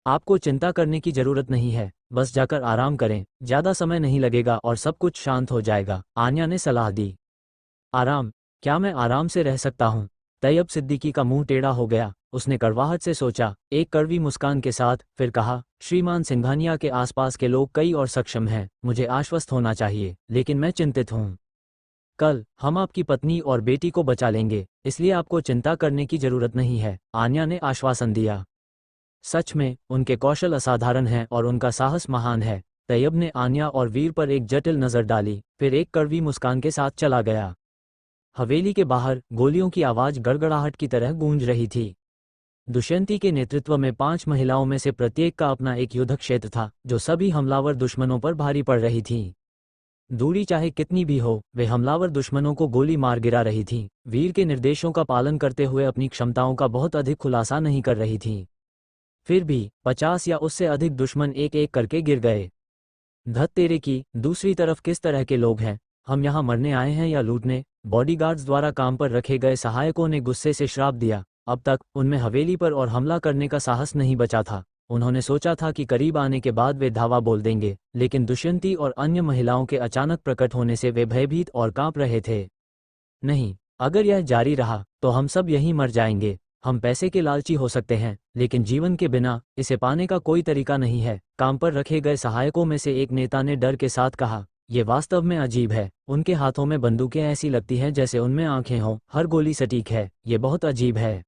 आपको चिंता करने की जरूरत नहीं है, बस जाकर आराम करें, ज्यादा समय नहीं लगेगा और सब कुछ शांत हो जाएगा, आन्या ने सलाह दी। आराम? क्या मैं आराम से रह सकता हूँ? तैयब सिद्दीकी का मुंह टेढ़ा हो गया। उसने कड़वाहट से सोचा, एक कड़वी मुस्कान के साथ, फिर कहा, श्रीमान सिंघानिया के आसपास के लोग कई और सक्षम हैं, मुझे आश्वस्त होना चाहिए, लेकिन मैं चिंतित हूँ। कल हम आपकी पत्नी और बेटी को बचा लेंगे, इसलिए आपको चिंता करने की जरूरत नहीं है, आन्या ने आश्वासन दिया। सच में उनके कौशल असाधारण हैं और उनका साहस महान है। तैयब ने आन्या और वीर पर एक जटिल नजर डाली, फिर एक कड़वी मुस्कान के साथ चला गया। हवेली के बाहर गोलियों की आवाज गड़गड़ाहट की तरह गूंज रही थी। दुष्यंती के नेतृत्व में 5 महिलाओं में से प्रत्येक का अपना एक युद्ध क्षेत्र था, जो सभी हमलावर दुश्मनों पर भारी पड़ रही थीं। दूरी चाहे कितनी भी हो, वे हमलावर दुश्मनों को गोली मार गिरा रही थीं। वीर के निर्देशों का पालन करते हुए अपनी क्षमताओं का बहुत अधिक खुलासा नहीं कर रही थीं। फिर भी 50 या उससे अधिक दुश्मन एक एक करके गिर गए। धत तेरे की, दूसरी तरफ किस तरह के लोग हैं? हम यहाँ मरने आए हैं या लूटने? बॉडीगार्ड्स द्वारा काम पर रखे गए सहायकों ने गुस्से से श्राप दिया। अब तक उनमें हवेली पर और हमला करने का साहस नहीं बचा था। उन्होंने सोचा था कि करीब आने के बाद वे धावा बोल देंगे, लेकिन दुष्यंती और अन्य महिलाओं के अचानक प्रकट होने से वे भयभीत और कांप रहे थे। नहीं, अगर यह जारी रहा तो हम सब यहीं मर जाएंगे। हम पैसे के लालची हो सकते हैं, लेकिन जीवन के बिना इसे पाने का कोई तरीका नहीं है। काम पर रखे गए सहायकों में से एक नेता ने डर के साथ कहा, यह वास्तव में अजीब है। उनके हाथों में बंदूकें ऐसी लगती हैं जैसे उनमें आंखें हों, हर गोली सटीक है। ये बहुत अजीब है।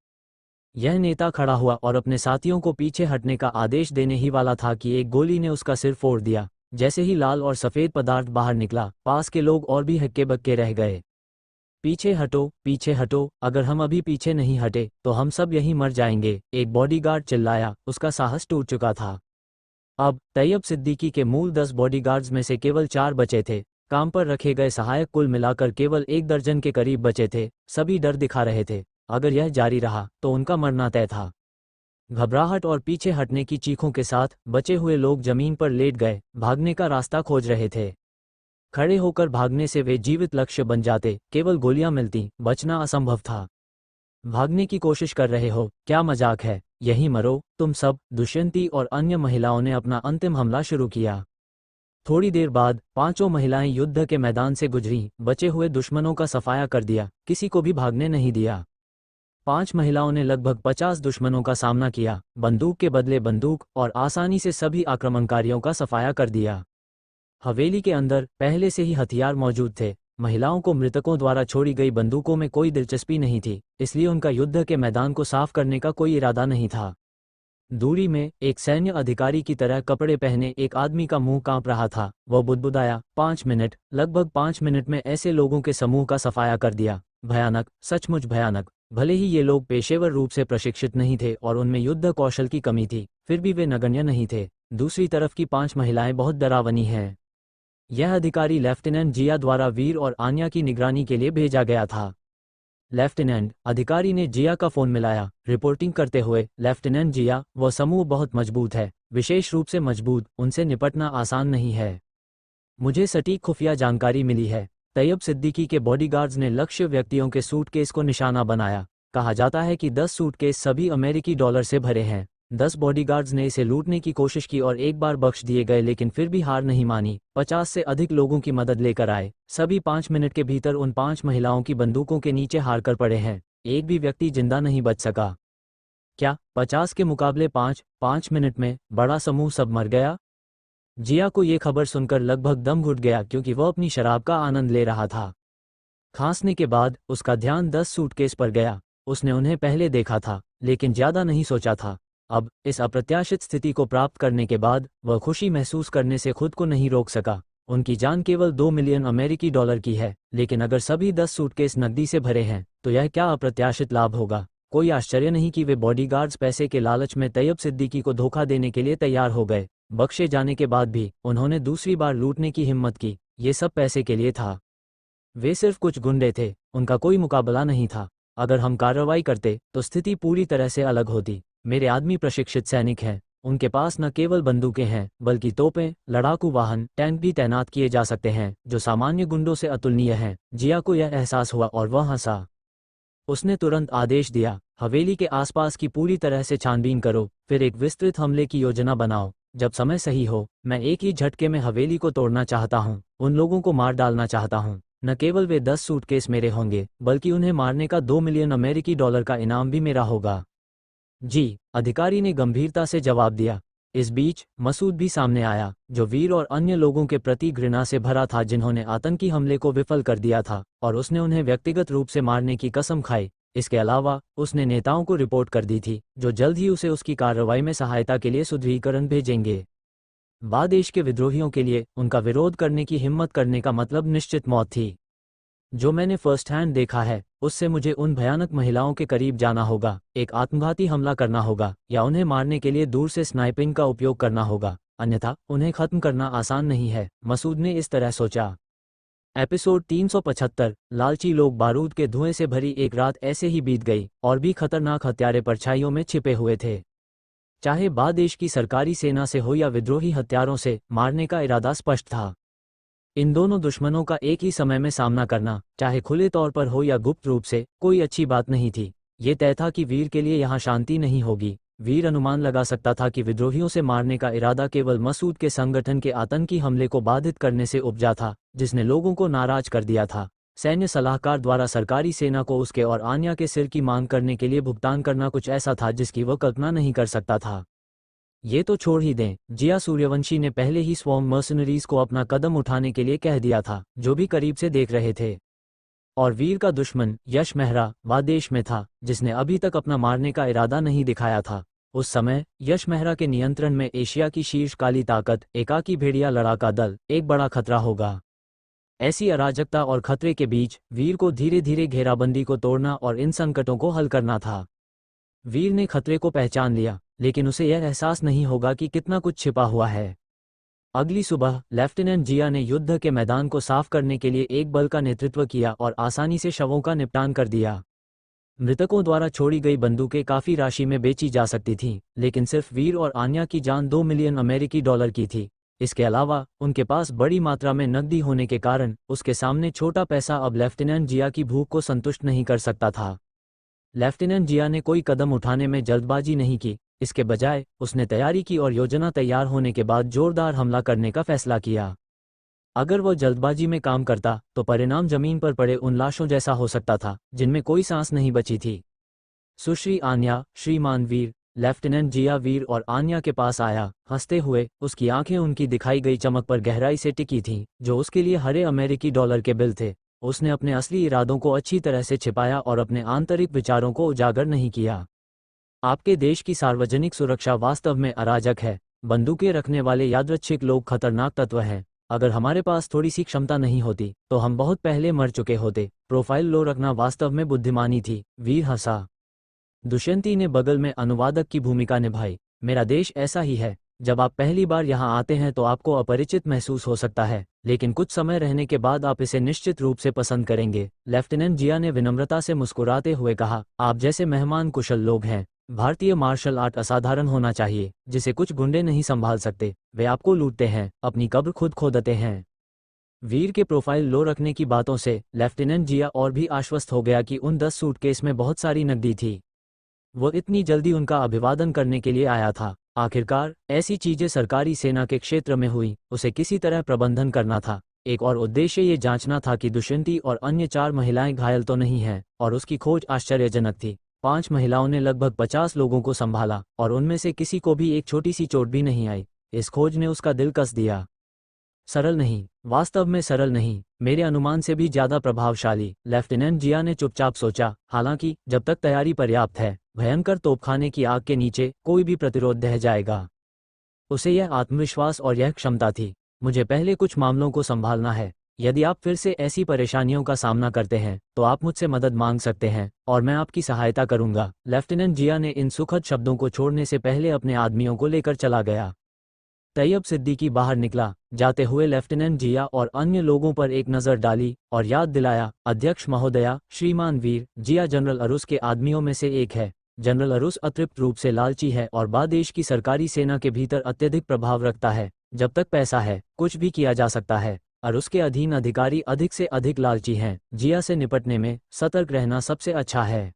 यह नेता खड़ा हुआ और अपने साथियों को पीछे हटने का आदेश देने ही वाला था कि एक गोली ने उसका सिर फोड़ दिया। जैसे ही लाल और सफेद पदार्थ बाहर निकला, पास के लोग और भी हक्के बक्के रह गए। पीछे हटो, अगर हम अभी पीछे नहीं हटे तो हम सब यहीं मर जाएंगे, एक बॉडीगार्ड चिल्लाया, उसका साहस टूट चुका था। अब तैयब सिद्दीकी के मूल 10 बॉडीगार्ड्स में से केवल 4 बचे थे। काम पर रखे गए सहायक कुल मिलाकर केवल 1 दर्जन के करीब बचे थे। सभी डर दिखा रहे थे, अगर यह जारी रहा तो उनका मरना तय था। घबराहट और पीछे हटने की चीखों के साथ बचे हुए लोग जमीन पर लेट गए, भागने का रास्ता खोज रहे थे। खड़े होकर भागने से वे जीवित लक्ष्य बन जाते, केवल गोलियां मिलती, बचना असंभव था। भागने की कोशिश कर रहे हो, क्या मजाक है, यहीं मरो तुम सब। दुष्यंती और अन्य महिलाओं ने अपना अंतिम हमला शुरू किया। थोड़ी देर बाद 5 महिलाएं युद्ध के मैदान से गुजरीं, बचे हुए दुश्मनों का सफाया कर दिया, किसी को भी भागने नहीं दिया। 5 महिलाओं ने लगभग 50 दुश्मनों का सामना किया, बंदूक के बदले बंदूक, और आसानी से सभी आक्रमणकारियों का सफाया कर दिया। हवेली के अंदर पहले से ही हथियार मौजूद थे। महिलाओं को मृतकों द्वारा छोड़ी गई बंदूकों में कोई दिलचस्पी नहीं थी, इसलिए उनका युद्ध के मैदान को साफ करने का कोई इरादा नहीं था। दूरी में एक सैन्य अधिकारी की तरह कपड़े पहने एक आदमी का मुंह कांप रहा था। वह बुदबुदाया, 5 मिनट, लगभग 5 मिनट में ऐसे लोगों के समूह का सफाया कर दिया। भयानक, सचमुच भयानक। भले ही ये लोग पेशेवर रूप से प्रशिक्षित नहीं थे और उनमें युद्ध कौशल की कमी थी, फिर भी वे नगण्य नहीं थे। दूसरी तरफ की 5 महिलाएं बहुत डरावनी हैं। यह अधिकारी लेफ्टिनेंट जिया द्वारा वीर और आन्या की निगरानी के लिए भेजा गया था। लेफ्टिनेंट, अधिकारी ने जिया का फोन मिलाया, रिपोर्टिंग करते हुए, लेफ्टिनेंट जिया, वह समूह बहुत मजबूत है, विशेष रूप से मजबूत, उनसे निपटना आसान नहीं है। मुझे सटीक खुफिया जानकारी मिली है। तैयब सिद्दीकी के बॉडीगार्ड्स ने लक्ष्य व्यक्तियों के सूटकेस को निशाना बनाया। कहा जाता है कि 10 सूटकेस सभी अमेरिकी डॉलर से भरे हैं। 10 बॉडीगार्ड्स ने इसे लूटने की कोशिश की और एक बार बख्श दिए गए, लेकिन फिर भी हार नहीं मानी। 50 से अधिक लोगों की मदद लेकर आए। सभी 5 मिनट के भीतर उन 5 महिलाओं की बंदूकों के नीचे हार कर पड़े हैं। एक भी व्यक्ति जिंदा नहीं बच सका। क्या 50 के मुकाबले 5 मिनट में बड़ा समूह सब मर गया? जिया को ये खबर सुनकर लगभग दम घुट गया, क्योंकि वह अपनी शराब का आनंद ले रहा था। खांसने के बाद उसका ध्यान 10 सूटकेस पर गया। उसने उन्हें पहले देखा था, लेकिन ज्यादा नहीं सोचा था। अब इस अप्रत्याशित स्थिति को प्राप्त करने के बाद वह खुशी महसूस करने से खुद को नहीं रोक सका। उनकी जान केवल 2 मिलियन अमेरिकी डॉलर की है, लेकिन अगर सभी 10 सूटकेस नकदी से भरे हैं तो यह क्या अप्रत्याशित लाभ होगा। कोई आश्चर्य नहीं कि वे बॉडीगार्ड्स पैसे के लालच में तैयब सिद्दीकी को धोखा देने के लिए तैयार हो गए। बख्शे जाने के बाद भी उन्होंने दूसरी बार लूटने की हिम्मत की। ये सब पैसे के लिए था। वे सिर्फ कुछ गुंडे थे, उनका कोई मुकाबला नहीं था। अगर हम कार्रवाई करते तो स्थिति पूरी तरह से अलग होती। मेरे आदमी प्रशिक्षित सैनिक हैं, उनके पास न केवल बंदूकें हैं बल्कि तोपें, लड़ाकू वाहन, टैंक भी तैनात किए जा सकते हैं, जो सामान्य गुंडों से अतुलनीय हैं। जिया को यह एहसास हुआ और वह हंसा। उसने तुरंत आदेश दिया, हवेली के आसपास की पूरी तरह से छानबीन करो, फिर एक विस्तृत हमले की योजना बनाओ। जब समय सही हो, मैं एक ही झटके में हवेली को तोड़ना चाहता हूँ, उन लोगों को मार डालना चाहता हूँ। न केवल वे 10 सूटकेस मेरे होंगे, बल्कि उन्हें मारने का 2 मिलियन अमेरिकी डॉलर का इनाम भी मेरा होगा। जी, अधिकारी ने गंभीरता से जवाब दिया। इस बीच मसूद भी सामने आया, जो वीर और अन्य लोगों के प्रति घृणा से भरा था जिन्होंने आतंकी हमले को विफल कर दिया था, और उसने उन्हें व्यक्तिगत रूप से मारने की कसम खाई। इसके अलावा उसने नेताओं को रिपोर्ट कर दी थी, जो जल्द ही उसे उसकी कार्रवाई में सहायता के लिए सुदृढ़ीकरण भेजेंगे। बादेश के विद्रोहियों के लिए उनका विरोध करने की हिम्मत करने का मतलब निश्चित मौत थी। जो मैंने फर्स्ट हैंड देखा है, उससे मुझे उन भयानक महिलाओं के करीब जाना होगा, एक आत्मघाती हमला करना होगा, या उन्हें मारने के लिए दूर से स्नाइपिंग का उपयोग करना होगा। अन्यथा उन्हें खत्म करना आसान नहीं है, मसूद ने इस तरह सोचा। एपिसोड 375, लालची लोग। बारूद के धुएं से भरी एक रात ऐसे ही बीत गई, और भी खतरनाक हत्यारे परछाइयों में छिपे हुए थे। चाहे बादेश की सरकारी सेना से हो या विद्रोही हत्यारों से, मारने का इरादा स्पष्ट था। इन दोनों दुश्मनों का एक ही समय में सामना करना, चाहे खुले तौर पर हो या गुप्त रूप से, कोई अच्छी बात नहीं थी। ये तय था कि वीर के लिए यहाँ शांति नहीं होगी। वीर अनुमान लगा सकता था कि विद्रोहियों से मारने का इरादा केवल मसूद के संगठन के आतंकी हमले को बाधित करने से उपजा था, जिसने लोगों को नाराज कर दिया था। सैन्य सलाहकार द्वारा सरकारी सेना को उसके और आन्या के सिर की मांग करने के लिए भुगतान करना कुछ ऐसा था जिसकी वह कल्पना नहीं कर सकता था। ये तो छोड़ ही दें, जिया सूर्यवंशी ने पहले ही स्वॉर्म मर्सनरीज को अपना कदम उठाने के लिए कह दिया था, जो भी करीब से देख रहे थे। और वीर का दुश्मन यश मेहरा बादेश में था, जिसने अभी तक अपना मारने का इरादा नहीं दिखाया था। उस समय यश मेहरा के नियंत्रण में एशिया की शीर्ष काली ताकत, एकाकी भेड़िया लड़ाका दल, एक बड़ा खतरा होगा। ऐसी अराजकता और खतरे के बीच वीर को धीरे धीरे घेराबंदी को तोड़ना और इन संकटों को हल करना था। वीर ने खतरे को पहचान लिया, लेकिन उसे यह एहसास नहीं होगा कि कितना कुछ छिपा हुआ है। अगली सुबह लेफ्टिनेंट जिया ने युद्ध के मैदान को साफ करने के लिए एक बल का नेतृत्व किया और आसानी से शवों का निपटान कर दिया। मृतकों द्वारा छोड़ी गई बंदूकें काफी राशि में बेची जा सकती थीं, लेकिन सिर्फ वीर और आन्या की जान 2 मिलियन अमेरिकी डॉलर की थी। इसके अलावा उनके पास बड़ी मात्रा में नकदी होने के कारण उसके सामने छोटा पैसा अब लेफ्टिनेंट जिया की भूख को संतुष्ट नहीं कर सकता था। लेफ्टिनेंट जिया ने कोई कदम उठाने में जल्दबाजी नहीं की। इसके बजाय उसने तैयारी की और योजना तैयार होने के बाद जोरदार हमला करने का फैसला किया। अगर वह जल्दबाजी में काम करता तो परिणाम जमीन पर पड़े उन लाशों जैसा हो सकता था जिनमें कोई सांस नहीं बची थी। सुश्री आन्या, श्रीमान वीर। लेफ्टिनेंट जिया वीर और आन्या के पास आया, हंसते हुए। उसकी आंखें उनकी दिखाई गई चमक पर गहराई से टिकी थीं, जो उसके लिए हरे अमेरिकी डॉलर के बिल थे। उसने अपने असली इरादों को अच्छी तरह से छिपाया और अपने आंतरिक विचारों को उजागर नहीं किया। आपके देश की सार्वजनिक सुरक्षा वास्तव में अराजक है। बंदूकें रखने वाले यादृच्छिक लोग खतरनाक तत्व हैं। अगर हमारे पास थोड़ी सी क्षमता नहीं होती तो हम बहुत पहले मर चुके होते। प्रोफाइल लो रखना वास्तव में बुद्धिमानी थी। वीर हंसा। दुष्यंती ने बगल में अनुवादक की भूमिका निभाई। मेरा देश ऐसा ही है। जब आप पहली बार यहाँ आते हैं तो आपको अपरिचित महसूस हो सकता है, लेकिन कुछ समय रहने के बाद आप इसे निश्चित रूप से पसंद करेंगे। लेफ्टिनेंट जिया ने विनम्रता से मुस्कुराते हुए कहा, आप जैसे मेहमान कुशल लोग हैं। भारतीय मार्शल आर्ट असाधारण होना चाहिए, जिसे कुछ गुंडे नहीं संभाल सकते। वे आपको लूटते हैं, अपनी कब्र खुद खोदते हैं। वीर के प्रोफाइल लो रखने की बातों से लेफ्टिनेंट जिया और भी आश्वस्त हो गया कि उन 10 सूटकेस में बहुत सारी नकदी थी। वो इतनी जल्दी उनका अभिवादन करने के लिए आया था। आखिरकार ऐसी चीजें सरकारी सेना के क्षेत्र में हुई। उसे किसी तरह प्रबंधन करना था। एक और उद्देश्य ये जांचना था कि दुष्यंती और अन्य 4 महिलाएं घायल तो नहीं हैं, और उसकी खोज आश्चर्यजनक थी। 5 महिलाओं ने लगभग 50 लोगों को संभाला और उनमें से किसी को भी एक छोटी सी चोट भी नहीं आई। इस खोज ने उसका दिल कस दिया। सरल नहीं, वास्तव में सरल नहीं, मेरे अनुमान से भी ज्यादा प्रभावशाली। लेफ्टिनेंट जिया ने चुपचाप सोचा। हालांकि जब तक तैयारी पर्याप्त है, भयंकर तोपखाने की आग के नीचे कोई भी प्रतिरोध ढह जाएगा। उसे यह आत्मविश्वास और यह क्षमता थी। मुझे पहले कुछ मामलों को संभालना है। यदि आप फिर से ऐसी परेशानियों का सामना करते हैं तो आप मुझसे मदद मांग सकते हैं और मैं आपकी सहायता करूंगा। लेफ्टिनेंट जिया ने इन सुखद शब्दों को छोड़ने से पहले अपने आदमियों को लेकर चला गया। तैयब सिद्दीकी बाहर निकला। जाते हुए लेफ्टिनेंट जिया और अन्य लोगों पर एक नज़र डाली और याद दिलाया, अध्यक्ष महोदया, श्रीमान वीर, जिया जनरल अरुस के आदमियों में से एक है। जनरल अरुस अतृप्त रूप से लालची है और बादेश की सरकारी सेना के भीतर अत्यधिक प्रभाव रखता है। जब तक पैसा है, कुछ भी किया जा सकता है। अरुस के अधीन अधिकारी अधिक से अधिक लालची हैं। जिया से निपटने में सतर्क रहना सबसे अच्छा है।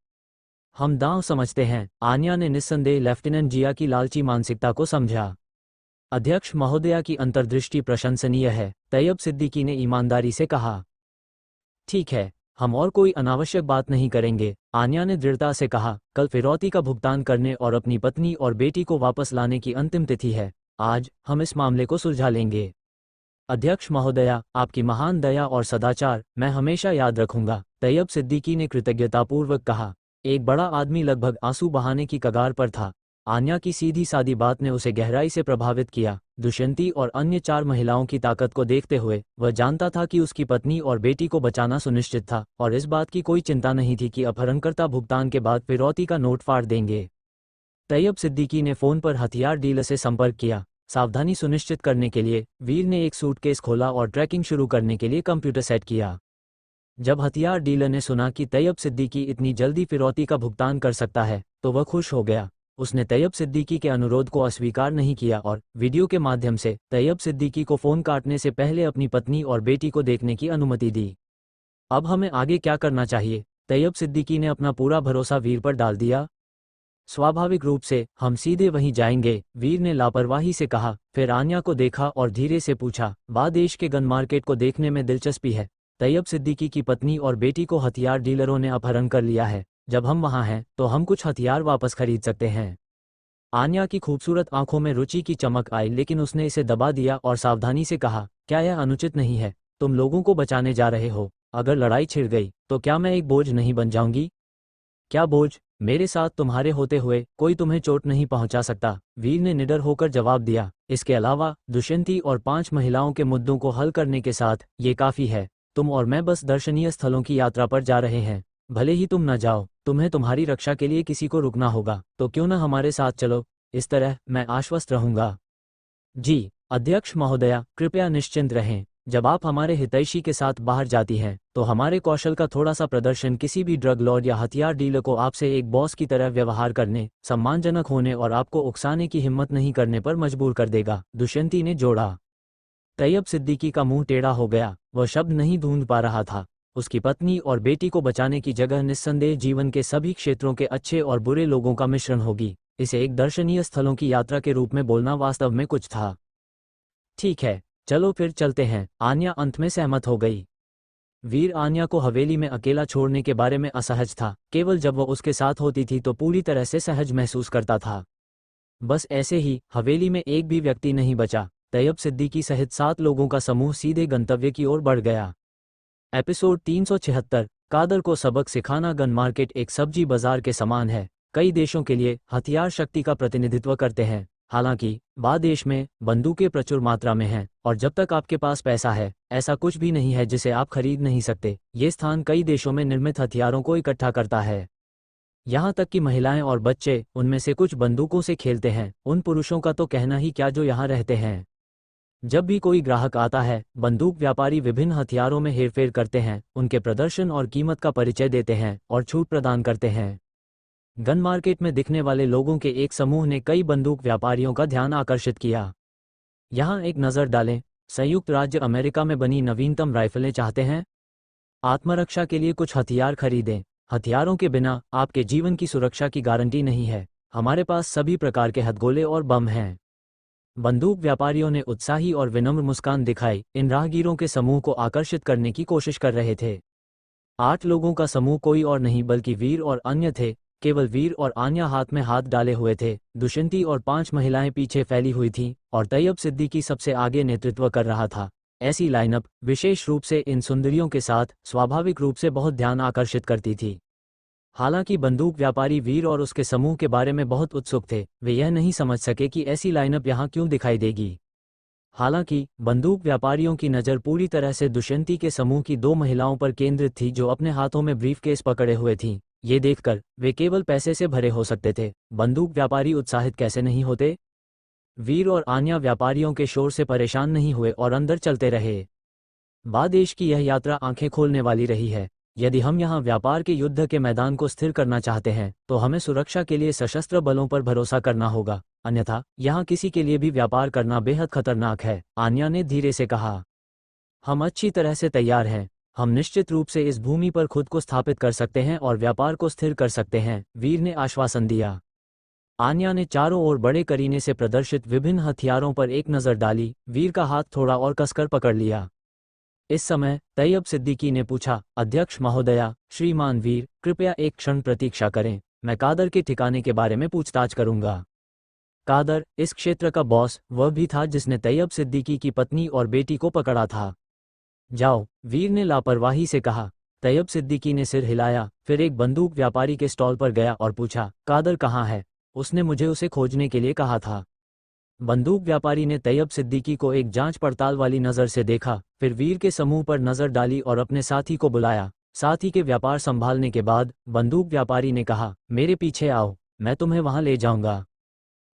हम दांव समझते हैं। आन्या ने निस्संदेह लेफ्टिनेंट जिया की लालची मानसिकता को समझा। अध्यक्ष महोदया की अंतर्दृष्टि प्रशंसनीय है, तैयब सिद्दीकी ने ईमानदारी से कहा। ठीक है, हम और कोई अनावश्यक बात नहीं करेंगे, आन्या ने दृढ़ता से कहा। कल फिरौती का भुगतान करने और अपनी पत्नी और बेटी को वापस लाने की अंतिम तिथि है। आज हम इस मामले को सुलझा लेंगे। अध्यक्ष महोदया, आपकी महान दया और सदाचार मैं हमेशा याद रखूंगा, तैयब सिद्दीकी ने कृतज्ञतापूर्वक कहा। एक बड़ा आदमी लगभग आंसू बहाने की कगार पर था। आन्या की सीधी सादी बात ने उसे गहराई से प्रभावित किया। दुष्यंती और अन्य 4 महिलाओं की ताकत को देखते हुए वह जानता था कि उसकी पत्नी और बेटी को बचाना सुनिश्चित था, और इस बात की कोई चिंता नहीं थी कि अपहरणकर्ता भुगतान के बाद फिरौती का नोट फाड़ देंगे। तैयब सिद्दीकी ने फोन पर हथियार डीलर से संपर्क किया। सावधानी सुनिश्चित करने के लिए वीर ने एक सूटकेस खोला और ट्रैकिंग शुरू करने के लिए कंप्यूटर सेट किया। जब हथियार डीलर ने सुना कि तैयब सिद्दीकी इतनी जल्दी फिरौती का भुगतान कर सकता है तो वह खुश हो गया। उसने तैयब सिद्दीकी के अनुरोध को अस्वीकार नहीं किया और वीडियो के माध्यम से तैयब सिद्दीकी को फ़ोन काटने से पहले अपनी पत्नी और बेटी को देखने की अनुमति दी। अब हमें आगे क्या करना चाहिए? तैयब सिद्दीकी ने अपना पूरा भरोसा वीर पर डाल दिया। स्वाभाविक रूप से हम सीधे वहीं जाएंगे, वीर ने लापरवाही से कहा। फिर आन्या को देखा और धीरे से पूछा, बादेश के गन मार्केट को देखने में दिलचस्पी है। तैयब सिद्दीकी की पत्नी और बेटी को हथियार डीलरों ने अपहरण कर लिया है। जब हम वहां हैं तो हम कुछ हथियार वापस खरीद सकते हैं। आन्या की खूबसूरत आंखों में रुचि की चमक आई, लेकिन उसने इसे दबा दिया और सावधानी से कहा, क्या यह अनुचित नहीं है? तुम लोगों को बचाने जा रहे हो। अगर लड़ाई छिड़ गई तो क्या मैं एक बोझ नहीं बन जाऊंगी? क्या बोझ? मेरे साथ तुम्हारे होते हुए कोई तुम्हें चोट नहीं पहुंचा सकता, वीर ने निडर होकर जवाब दिया। इसके अलावा दुष्यंती और 5 महिलाओं के मुद्दों को हल करने के साथ ये काफी है। तुम और मैं बस दर्शनीय स्थलों की यात्रा पर जा रहे हैं। भले ही तुम न जाओ, तुम्हें तुम्हारी रक्षा के लिए किसी को रुकना होगा, तो क्यों न हमारे साथ चलो। इस तरह मैं आश्वस्त रहूंगा। जी अध्यक्ष महोदया, कृपया निश्चिंत रहें। जब आप हमारे हितैषी के साथ बाहर जाती हैं, तो हमारे कौशल का थोड़ा सा प्रदर्शन किसी भी ड्रग लॉर्ड या हथियार डीलर को आपसे एक बॉस की तरह व्यवहार करने, सम्मानजनक होने और आपको उकसाने की हिम्मत नहीं करने पर मजबूर कर देगा, दुष्यंती ने जोड़ा। तैयब सिद्दीकी का मुंह टेढ़ा हो गया, वह शब्द नहीं ढूंढ पा रहा था। उसकी पत्नी और बेटी को बचाने की जगह निस्संदेह जीवन के सभी क्षेत्रों के अच्छे और बुरे लोगों का मिश्रण होगी। इसे एक दर्शनीय स्थलों की यात्रा के रूप में बोलना वास्तव में कुछ था। ठीक है, चलो फिर चलते हैं, आन्या अंत में सहमत हो गई। वीर आन्या को हवेली में अकेला छोड़ने के बारे में असहज था, केवल जब वह उसके साथ होती थी तो पूरी तरह से सहज महसूस करता था। बस ऐसे ही हवेली में एक भी व्यक्ति नहीं बचा। तैयब सिद्दीकी सहित 7 लोगों का समूह सीधे गंतव्य की ओर बढ़ गया। एपिसोड 376, कादर को सबक सिखाना। गन मार्केट एक सब्जी बाजार के समान है। कई देशों के लिए हथियार शक्ति का प्रतिनिधित्व करते हैं। हालांकि बा देश में बंदूकें प्रचुर मात्रा में हैं, और जब तक आपके पास पैसा है, ऐसा कुछ भी नहीं है जिसे आप खरीद नहीं सकते। ये स्थान कई देशों में निर्मित हथियारों को इकट्ठा करता है। यहाँ तक कि महिलाएं और बच्चे उनमें से कुछ बंदूकों से खेलते हैं। उन पुरुषों का तो कहना ही क्या जो यहाँ रहते हैं। जब भी कोई ग्राहक आता है, बंदूक व्यापारी विभिन्न हथियारों में हेरफेर करते हैं, उनके प्रदर्शन और कीमत का परिचय देते हैं और छूट प्रदान करते हैं। गन मार्केट में दिखने वाले लोगों के एक समूह ने कई बंदूक व्यापारियों का ध्यान आकर्षित किया। यहाँ एक नज़र डालें, संयुक्त राज्य अमेरिका में बनी नवीनतम राइफलें चाहते हैं? आत्मरक्षा के लिए कुछ हथियार खरीदें। हथियारों के बिना आपके जीवन की सुरक्षा की गारंटी नहीं है। हमारे पास सभी प्रकार के हथगोले और बम हैं। बंदूक व्यापारियों ने उत्साही और विनम्र मुस्कान दिखाई, इन राहगीरों के समूह को आकर्षित करने की कोशिश कर रहे थे। 8 लोगों का समूह कोई और नहीं बल्कि वीर और अन्य थे। केवल वीर और आन्या हाथ में हाथ डाले हुए थे। दुष्यंती और 5 महिलाएं पीछे फैली हुई थीं, और तैयब सिद्दीकी सबसे आगे नेतृत्व कर रहा था। ऐसी लाइनअप, विशेष रूप से इन सुंदरियों के साथ, स्वाभाविक रूप से बहुत ध्यान आकर्षित करती थी। हालांकि बंदूक व्यापारी वीर और उसके समूह के बारे में बहुत उत्सुक थे। वे यह नहीं समझ सके कि ऐसी लाइनअप यहाँ क्यों दिखाई देगी। हालांकि बंदूक व्यापारियों की नज़र पूरी तरह से दुष्यंती के समूह की 2 महिलाओं पर केंद्रित थी जो अपने हाथों में ब्रीफकेस पकड़े हुए थीं। ये देखकर वे केवल पैसे से भरे हो सकते थे। बंदूक व्यापारी उत्साहित कैसे नहीं होते? वीर और आन्या व्यापारियों के शोर से परेशान नहीं हुए और अंदर चलते रहे। बादेश की यह यात्रा आंखें खोलने वाली रही है। यदि हम यहाँ व्यापार के युद्ध के मैदान को स्थिर करना चाहते हैं, तो हमें सुरक्षा के लिए सशस्त्र बलों पर भरोसा करना होगा, अन्यथा यहाँ किसी के लिए भी व्यापार करना बेहद खतरनाक है, आन्या ने धीरे से कहा। हम अच्छी तरह से तैयार हैं। हम निश्चित रूप से इस भूमि पर खुद को स्थापित कर सकते हैं और व्यापार को स्थिर कर सकते हैं, वीर ने आश्वासन दिया। आन्या ने चारों ओर बड़े करीने से प्रदर्शित विभिन्न हथियारों पर एक नज़र डाली। वीर का हाथ थोड़ा और कसकर पकड़ लिया। इस समय तैयब सिद्दीकी ने पूछा, अध्यक्ष महोदया, श्रीमान वीर, कृपया एक क्षण प्रतीक्षा करें। मैं कादर के ठिकाने के बारे में पूछताछ करूंगा। कादर, इस क्षेत्र का बॉस, वह भी था जिसने तैयब सिद्दीकी की पत्नी और बेटी को पकड़ा था। जाओ, वीर ने लापरवाही से कहा। तैयब सिद्दीकी ने सिर हिलाया, फिर एक बंदूक व्यापारी के स्टॉल पर गया और पूछा, कादर कहाँ है? उसने मुझे उसे खोजने के लिए कहा था। बंदूक व्यापारी ने तैयब सिद्दीकी को एक जांच पड़ताल वाली नज़र से देखा, फिर वीर के समूह पर नज़र डाली और अपने साथी को बुलाया। साथी के व्यापार संभालने के बाद बंदूक व्यापारी ने कहा, मेरे पीछे आओ, मैं तुम्हें वहां ले जाऊंगा।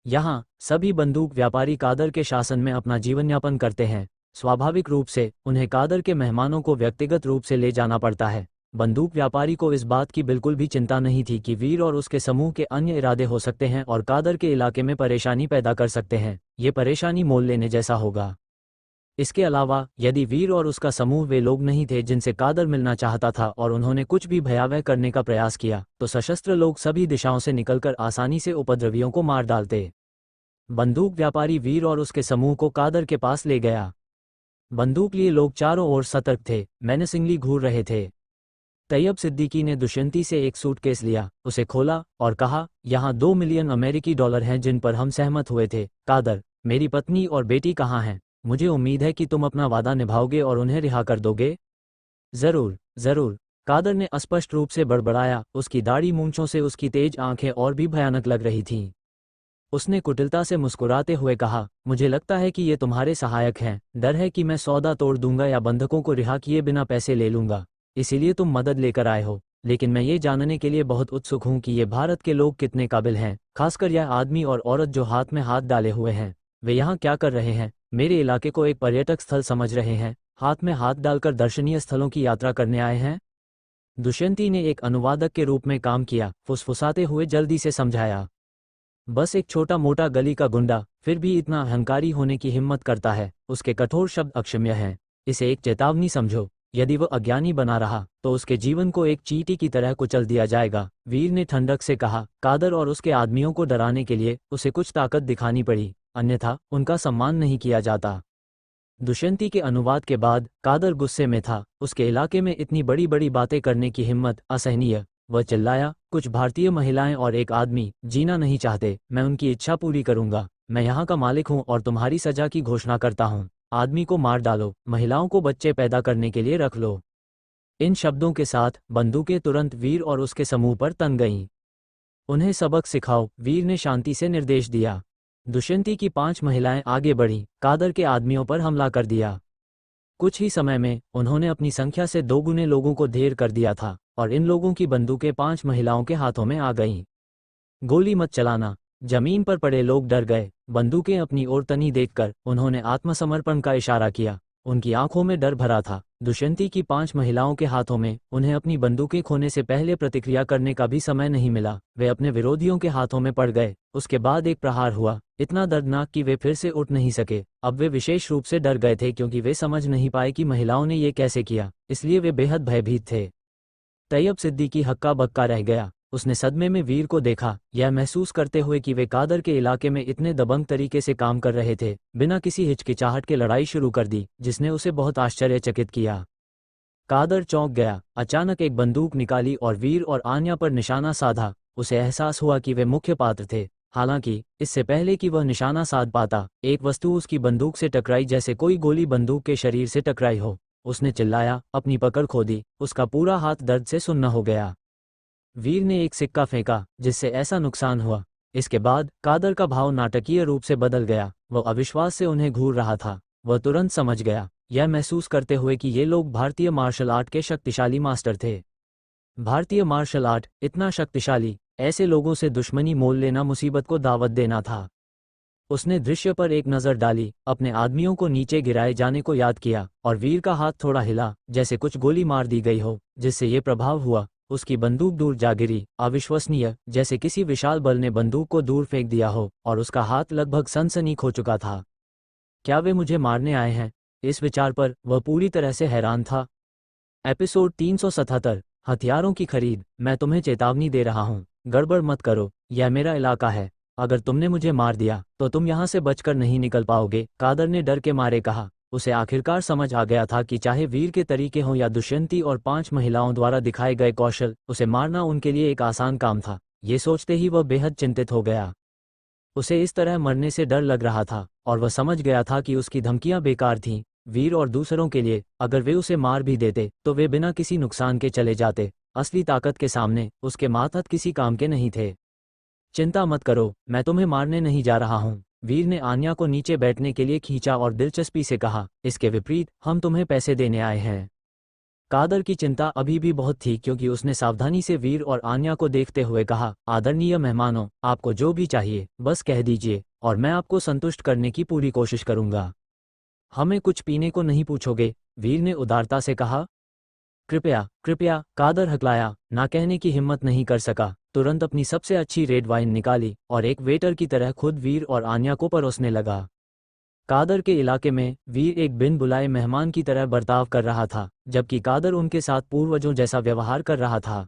यहाँ सभी बंदूक व्यापारी कादर के शासन में अपना जीवन यापन करते हैं। स्वाभाविक रूप से उन्हें कादर के मेहमानों को व्यक्तिगत रूप से ले जाना पड़ता है। बंदूक व्यापारी को इस बात की बिल्कुल भी चिंता नहीं थी कि वीर और उसके समूह के अन्य इरादे हो सकते हैं और कादर के इलाके में परेशानी पैदा कर सकते हैं। ये परेशानी मोल लेने जैसा होगा। इसके अलावा यदि वीर और उसका समूह वे लोग नहीं थे जिनसे कादर मिलना चाहता था और उन्होंने कुछ भी भयावह करने का प्रयास किया, तो सशस्त्र लोग सभी दिशाओं से निकलकर आसानी से उपद्रवियों को मार डालते। बंदूक व्यापारी वीर और उसके समूह को कादर के पास ले गया। बंदूक लिए लोग चारों ओर सतर्क थे, मेनेसिंगली घूर रहे थे। तैयब सिद्दीकी ने दुष्यंती से एक सूटकेस लिया, उसे खोला और कहा, यहाँ 2 मिलियन अमेरिकी डॉलर हैं जिन पर हम सहमत हुए थे। कादर, मेरी पत्नी और बेटी कहाँ हैं? मुझे उम्मीद है कि तुम अपना वादा निभाओगे और उन्हें रिहा कर दोगे। जरूर, जरूर, कादर ने अस्पष्ट रूप से बड़बड़ाया। उसकी दाढ़ी मूंछों से उसकी तेज आंखें और भी भयानक लग रही थीं। उसने कुटिलता से मुस्कुराते हुए कहा, मुझे लगता है कि ये तुम्हारे सहायक हैं। डर है कि मैं सौदा तोड़ दूंगा या बंधकों को रिहा किए बिना पैसे ले लूंगा, इसीलिए तुम मदद लेकर आए हो। लेकिन मैं ये जानने के लिए बहुत उत्सुक हूं कि ये भारत के लोग कितने काबिल हैं, खासकर यह आदमी और औरत जो हाथ में हाथ डाले हुए हैं। वे यहाँ क्या कर रहे हैं? मेरे इलाके को एक पर्यटक स्थल समझ रहे हैं, हाथ में हाथ डालकर दर्शनीय स्थलों की यात्रा करने आए हैं? दुष्यंती ने एक अनुवादक के रूप में काम किया, फुसफुसाते हुए जल्दी से समझाया। बस एक छोटा मोटा गली का गुंडा, फिर भी इतना अहंकारी होने की हिम्मत करता है। उसके कठोर शब्द अक्षम्य हैं। इसे एक चेतावनी समझो। यदि वह अज्ञानी बना रहा तो उसके जीवन को एक चींटी की तरह कुचल दिया जाएगा। वीर ने ठंडक से कहा। कादर और उसके आदमियों को डराने के लिए उसे कुछ ताकत दिखानी पड़ी, अन्यथा उनका सम्मान नहीं किया जाता। दुष्यंती के अनुवाद के बाद कादर गुस्से में था। उसके इलाके में इतनी बड़ी बड़ी बातें करने की हिम्मत असहनीय। वह चिल्लाया, कुछ भारतीय महिलाएं और एक आदमी जीना नहीं चाहते, मैं उनकी इच्छा पूरी करूंगा। मैं यहाँ का मालिक हूँ और तुम्हारी सजा की घोषणा करता हूँ। आदमी को मार डालो, महिलाओं को बच्चे पैदा करने के लिए रख लो। इन शब्दों के साथ बंदूकें तुरंत वीर और उसके समूह पर तन गईं। उन्हें सबक सिखाओ, वीर ने शांति से निर्देश दिया। दुष्यंती की 5 महिलाएं आगे बढ़ीं, कादर के आदमियों पर हमला कर दिया। कुछ ही समय में उन्होंने अपनी संख्या से 2 गुने लोगों को ढेर कर दिया था और इन लोगों की बंदूकें 5 महिलाओं के हाथों में आ गईं। गोली मत चलाना। जमीन पर पड़े लोग डर गए। बंदूकें अपनी ओर तनी देखकर उन्होंने आत्मसमर्पण का इशारा किया। उनकी आंखों में डर भरा था। दुष्यंती की 5 महिलाओं के हाथों में उन्हें अपनी बंदूकें खोने से पहले प्रतिक्रिया करने का भी समय नहीं मिला। वे अपने विरोधियों के हाथों में पड़ गए। उसके बाद एक प्रहार हुआ, इतना दर्दनाक कि वे फिर से उठ नहीं सके। अब वे विशेष रूप से डर गए थे क्योंकि वे समझ नहीं पाए कि महिलाओं ने ये कैसे किया, इसलिए वे बेहद भयभीत थे। तैयब सिद्दीकी हक्का बक्का रह गया। उसने सदमे में वीर को देखा, यह महसूस करते हुए कि वे कादर के इलाके में इतने दबंग तरीके से काम कर रहे थे। बिना किसी हिचकिचाहट के लड़ाई शुरू कर दी, जिसने उसे बहुत आश्चर्यचकित किया। कादर चौंक गया। अचानक एक बंदूक निकाली और वीर और आन्या पर निशाना साधा। उसे एहसास हुआ कि वे मुख्य पात्र थे। हालांकि इससे पहले कि वह निशाना साध पाता, एक वस्तु उसकी बंदूक से टकराई, जैसे कोई गोली बंदूक के शरीर से टकराई हो। उसने चिल्लाया, अपनी पकड़ खो दी। उसका पूरा हाथ दर्द से सुन्न हो गया। वीर ने एक सिक्का फेंका, जिससे ऐसा नुकसान हुआ। इसके बाद कादर का भाव नाटकीय रूप से बदल गया। वह अविश्वास से उन्हें घूर रहा था। वह तुरंत समझ गया, यह महसूस करते हुए कि ये लोग भारतीय मार्शल आर्ट के शक्तिशाली मास्टर थे। भारतीय मार्शल आर्ट इतना शक्तिशाली, ऐसे लोगों से दुश्मनी मोल लेना मुसीबत को दावत देना था। उसने दृश्य पर एक नज़र डाली, अपने आदमियों को नीचे गिराए जाने को याद किया और वीर का हाथ थोड़ा हिला, जैसे कुछ गोली मार दी गई हो, जिससे ये प्रभाव हुआ। उसकी बंदूक दूर जा गिरी, अविश्वसनीय, जैसे किसी विशाल बल ने बंदूक को दूर फेंक दिया हो और उसका हाथ लगभग सनसनी खो चुका था। क्या वे मुझे मारने आए हैं? इस विचार पर वह पूरी तरह से हैरान था। एपिसोड 377, हथियारों की खरीद। मैं तुम्हें चेतावनी दे रहा हूँ, गड़बड़ मत करो, यह मेरा इलाका है। अगर तुमने मुझे मार दिया तो तुम यहाँ से बचकर नहीं निकल पाओगे, कादर ने डर के मारे कहा। उसे आखिरकार समझ आ गया था कि चाहे वीर के तरीके हों या दुष्यंती और 5 महिलाओं द्वारा दिखाए गए कौशल, उसे मारना उनके लिए एक आसान काम था। ये सोचते ही वह बेहद चिंतित हो गया। उसे इस तरह मरने से डर लग रहा था और वह समझ गया था कि उसकी धमकियां बेकार थीं। वीर और दूसरों के लिए, अगर वे उसे मार भी देते तो वे बिना किसी नुकसान के चले जाते। असली ताकत के सामने उसके मातहत किसी काम के नहीं थे। चिंता मत करो, मैं तुम्हें मारने नहीं जा रहा हूँ। वीर ने आन्या को नीचे बैठने के लिए खींचा और दिलचस्पी से कहा, इसके विपरीत हम तुम्हें पैसे देने आए हैं। कादर की चिंता अभी भी बहुत थी क्योंकि उसने सावधानी से वीर और आन्या को देखते हुए कहा, आदरणीय मेहमानों, आपको जो भी चाहिए बस कह दीजिए और मैं आपको संतुष्ट करने की पूरी कोशिश करूंगा। हमें कुछ पीने को नहीं पूछोगे? वीर ने उदारता से कहा। कृपया कृपया, कादर हकलाया, ना कहने की हिम्मत नहीं कर सका। तुरंत अपनी सबसे अच्छी रेड वाइन निकाली और एक वेटर की तरह खुद वीर और आन्या को परोसने लगा। कादर के इलाके में वीर एक बिन बुलाए मेहमान की तरह बर्ताव कर रहा था, जबकि कादर उनके साथ पूर्वजों जैसा व्यवहार कर रहा था।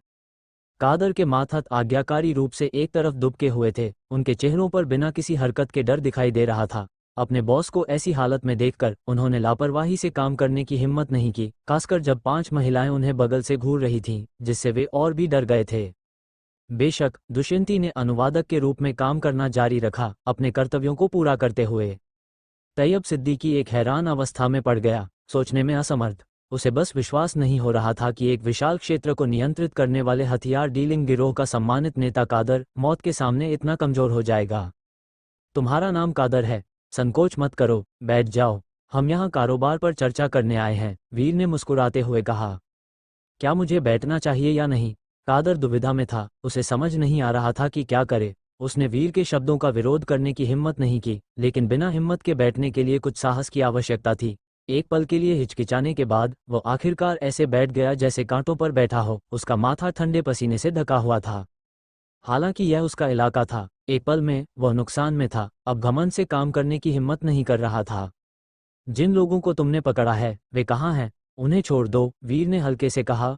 कादर के माथहत आज्ञाकारी रूप से एक तरफ दुबके हुए थे। उनके चेहरों पर बिना किसी हरकत के डर दिखाई दे रहा था। अपने बॉस को ऐसी हालत में देखकर उन्होंने लापरवाही से काम करने की हिम्मत नहीं की, खासकर जब 5 महिलाएं उन्हें बगल से घूर रही थीं, जिससे वे और भी डर गए थे। बेशक दुष्यंती ने अनुवादक के रूप में काम करना जारी रखा, अपने कर्तव्यों को पूरा करते हुए। तैयब सिद्दीकी एक हैरान अवस्था में पड़ गया, सोचने में असमर्थ। उसे बस विश्वास नहीं हो रहा था कि एक विशाल क्षेत्र को नियंत्रित करने वाले हथियार डीलिंग गिरोह का सम्मानित नेता कादर मौत के सामने इतना कमजोर हो जाएगा। तुम्हारा नाम कादर है, संकोच मत करो, बैठ जाओ, हम यहाँ कारोबार पर चर्चा करने आए हैं, वीर ने मुस्कुराते हुए कहा। क्या मुझे बैठना चाहिए या नहीं? कादर दुविधा में था, उसे समझ नहीं आ रहा था कि क्या करे। उसने वीर के शब्दों का विरोध करने की हिम्मत नहीं की, लेकिन बिना हिम्मत के बैठने के लिए कुछ साहस की आवश्यकता थी। एक पल के लिए हिचकिचाने के बाद वो आखिरकार ऐसे बैठ गया जैसे कांटों पर बैठा हो। उसका माथा ठंडे पसीने से ढका हुआ था। हालांकि यह उसका इलाका था, एक पल में वह नुकसान में था, अब घमंड से काम करने की हिम्मत नहीं कर रहा था। जिन लोगों को तुमने पकड़ा है वे कहाँ हैं? उन्हें छोड़ दो, वीर ने हल्के से कहा।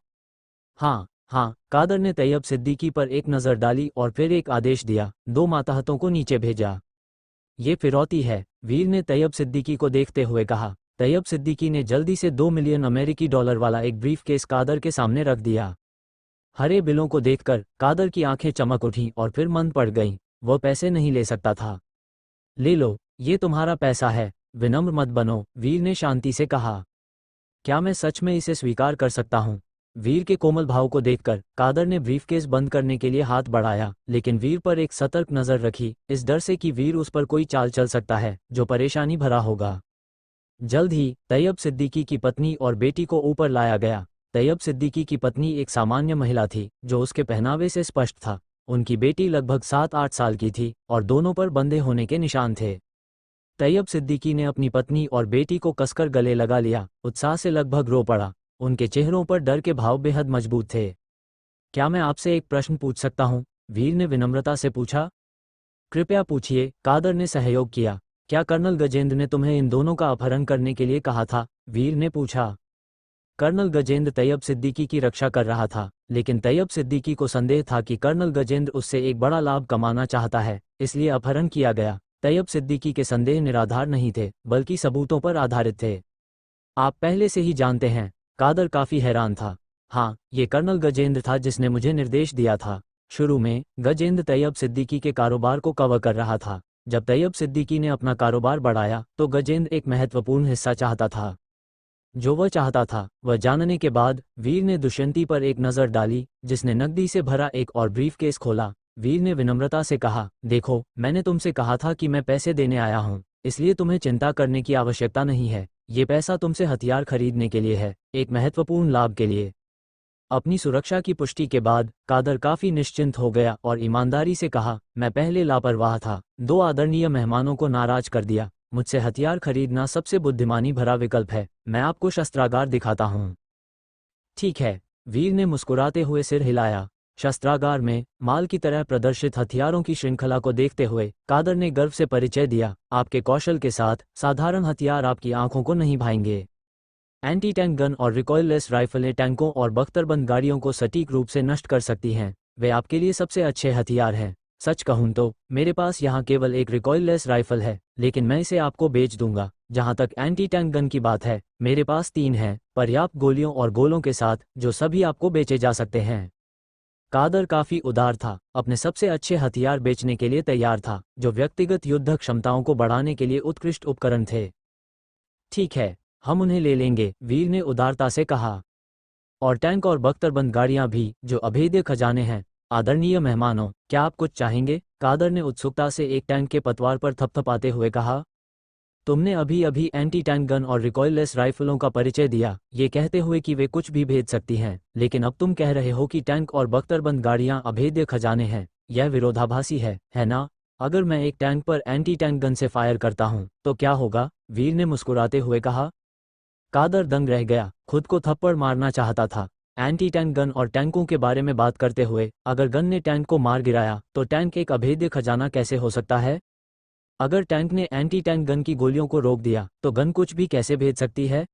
हाँ हाँ, कादर ने तैयब सिद्दीकी पर एक नज़र डाली और फिर एक आदेश दिया, 2 मातहतों को नीचे भेजा। ये फिरौती है, वीर ने तैयब सिद्दीकी को देखते हुए कहा। तैयब सिद्दीकी ने जल्दी से 2 मिलियन अमेरिकी डॉलर वाला एक ब्रीफकेस कादर के सामने रख दिया। हरे बिलों को देखकर कादर की आंखें चमक उठीं और फिर मंद पड़ गईं। वह पैसे नहीं ले सकता था। ले लो, ये तुम्हारा पैसा है, विनम्र मत बनो, वीर ने शांति से कहा। क्या मैं सच में इसे स्वीकार कर सकता हूँ? वीर के कोमल भाव को देखकर कादर ने ब्रीफकेस बंद करने के लिए हाथ बढ़ाया, लेकिन वीर पर एक सतर्क नज़र रखी, इस डर से कि वीर उस पर कोई चाल चल सकता है जो परेशानी भरा होगा। जल्द ही तैयब सिद्दीकी की पत्नी और बेटी को ऊपर लाया गया। तैयब सिद्दीकी की पत्नी एक सामान्य महिला थी, जो उसके पहनावे से स्पष्ट था। उनकी बेटी लगभग 7-8 साल की थी और दोनों पर बंधे होने के निशान थे। तैयब सिद्दीकी ने अपनी पत्नी और बेटी को कसकर गले लगा लिया, उत्साह से लगभग रो पड़ा। उनके चेहरों पर डर के भाव बेहद मजबूत थे। क्या मैं आपसे एक प्रश्न पूछ सकता हूँ? वीर ने विनम्रता से पूछा। कृपया पूछिए, कादर ने सहयोग किया। क्या कर्नल गजेंद्र ने तुम्हें इन दोनों का अपहरण करने के लिए कहा था? वीर ने पूछा। कर्नल गजेंद्र तैयब सिद्दीकी की रक्षा कर रहा था, लेकिन तैयब सिद्दीकी को संदेह था कि कर्नल गजेंद्र उससे एक बड़ा लाभ कमाना चाहता है, इसलिए अपहरण किया गया। तैयब सिद्दीकी के संदेह निराधार नहीं थे, बल्कि सबूतों पर आधारित थे। आप पहले से ही जानते हैं? कादर काफी हैरान था। हाँ, ये कर्नल गजेंद्र था जिसने मुझे निर्देश दिया था। शुरू में गजेंद्र तैयब सिद्दीकी के कारोबार को कवर कर रहा था। जब तैयब सिद्दीकी ने अपना कारोबार बढ़ाया तो गजेंद्र एक महत्वपूर्ण हिस्सा चाहता था। जो वह चाहता था वह जानने के बाद वीर ने दुष्यंती पर एक नज़र डाली, जिसने नकदी से भरा एक और ब्रीफकेस खोला। वीर ने विनम्रता से कहा, देखो, मैंने तुमसे कहा था कि मैं पैसे देने आया हूँ, इसलिए तुम्हें चिंता करने की आवश्यकता नहीं है। ये पैसा तुमसे हथियार खरीदने के लिए है, एक महत्वपूर्ण लाभ के लिए। अपनी सुरक्षा की पुष्टि के बाद कादर काफी निश्चिंत हो गया और ईमानदारी से कहा, मैं पहले लापरवाह था, 2 आदरणीय मेहमानों को नाराज कर दिया। मुझसे हथियार खरीदना सबसे बुद्धिमानी भरा विकल्प है। मैं आपको शस्त्रागार दिखाता हूँ। ठीक है, वीर ने मुस्कुराते हुए सिर हिलाया। शस्त्रागार में माल की तरह प्रदर्शित हथियारों की श्रृंखला को देखते हुए कादर ने गर्व से परिचय दिया, आपके कौशल के साथ साधारण हथियार आपकी आंखों को नहीं भाएंगे। एंटी टैंक गन और रिकॉइललेस राइफलें टैंकों और बख्तरबंद गाड़ियों को सटीक रूप से नष्ट कर सकती हैं। वे आपके लिए सबसे अच्छे हथियार हैं। सच कहूं तो मेरे पास यहाँ केवल एक रिकॉइललेस राइफल है, लेकिन मैं इसे आपको बेच दूंगा। जहां तक एंटी टैंक गन की बात है, मेरे पास 3 हैं, पर्याप्त गोलियों और गोलों के साथ, जो सभी आपको बेचे जा सकते हैं। कादर काफी उदार था, अपने सबसे अच्छे हथियार बेचने के लिए तैयार था, जो व्यक्तिगत युद्ध क्षमताओं को बढ़ाने के लिए उत्कृष्ट उपकरण थे। ठीक है, हम उन्हें ले लेंगे, वीर ने उदारता से कहा। और टैंक और बख्तरबंद गाड़ियां भी, जो अभेद्य खजाने हैं। आदरणीय मेहमानों, क्या आप कुछ चाहेंगे? कादर ने उत्सुकता से एक टैंक के पतवार पर थपथपाते हुए कहा। तुमने अभी अभी एंटी टैंक गन और रिकॉइललेस राइफलों का परिचय दिया, ये कहते हुए कि वे कुछ भी भेज सकती हैं, लेकिन अब तुम कह रहे हो कि टैंक और बख्तरबंद गाड़ियां अभेद्य खजाने हैं। यह विरोधाभासी है ना? अगर मैं एक टैंक पर एंटी टैंक गन से फायर करता हूं तो क्या होगा? वीर ने मुस्कुराते हुए कहा। कादर दंग रह गया, खुद को थप्पड़ मारना चाहता था। एंटी टैंक गन और टैंकों के बारे में बात करते हुए, अगर गन ने टैंक को मार गिराया तो टैंक एक अभेद्य खजाना कैसे हो सकता है? अगर टैंक ने एंटी टैंक गन की गोलियों को रोक दिया तो गन कुछ भी कैसे भेज सकती है?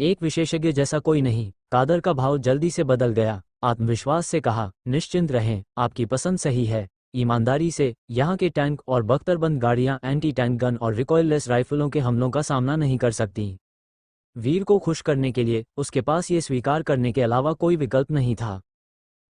एक विशेषज्ञ जैसा कोई नहीं। कादर का भाव जल्दी से बदल गया, आत्मविश्वास से कहा, निश्चिंत रहें, आपकी पसंद सही है। ईमानदारी से, यहाँ के टैंक और बख्तरबंद गाड़ियाँ एंटी टैंक गन और रिकॉइललेस राइफलों के हमलों का सामना नहीं कर सकती। वीर को खुश करने के लिए उसके पास ये स्वीकार करने के अलावा कोई विकल्प नहीं था।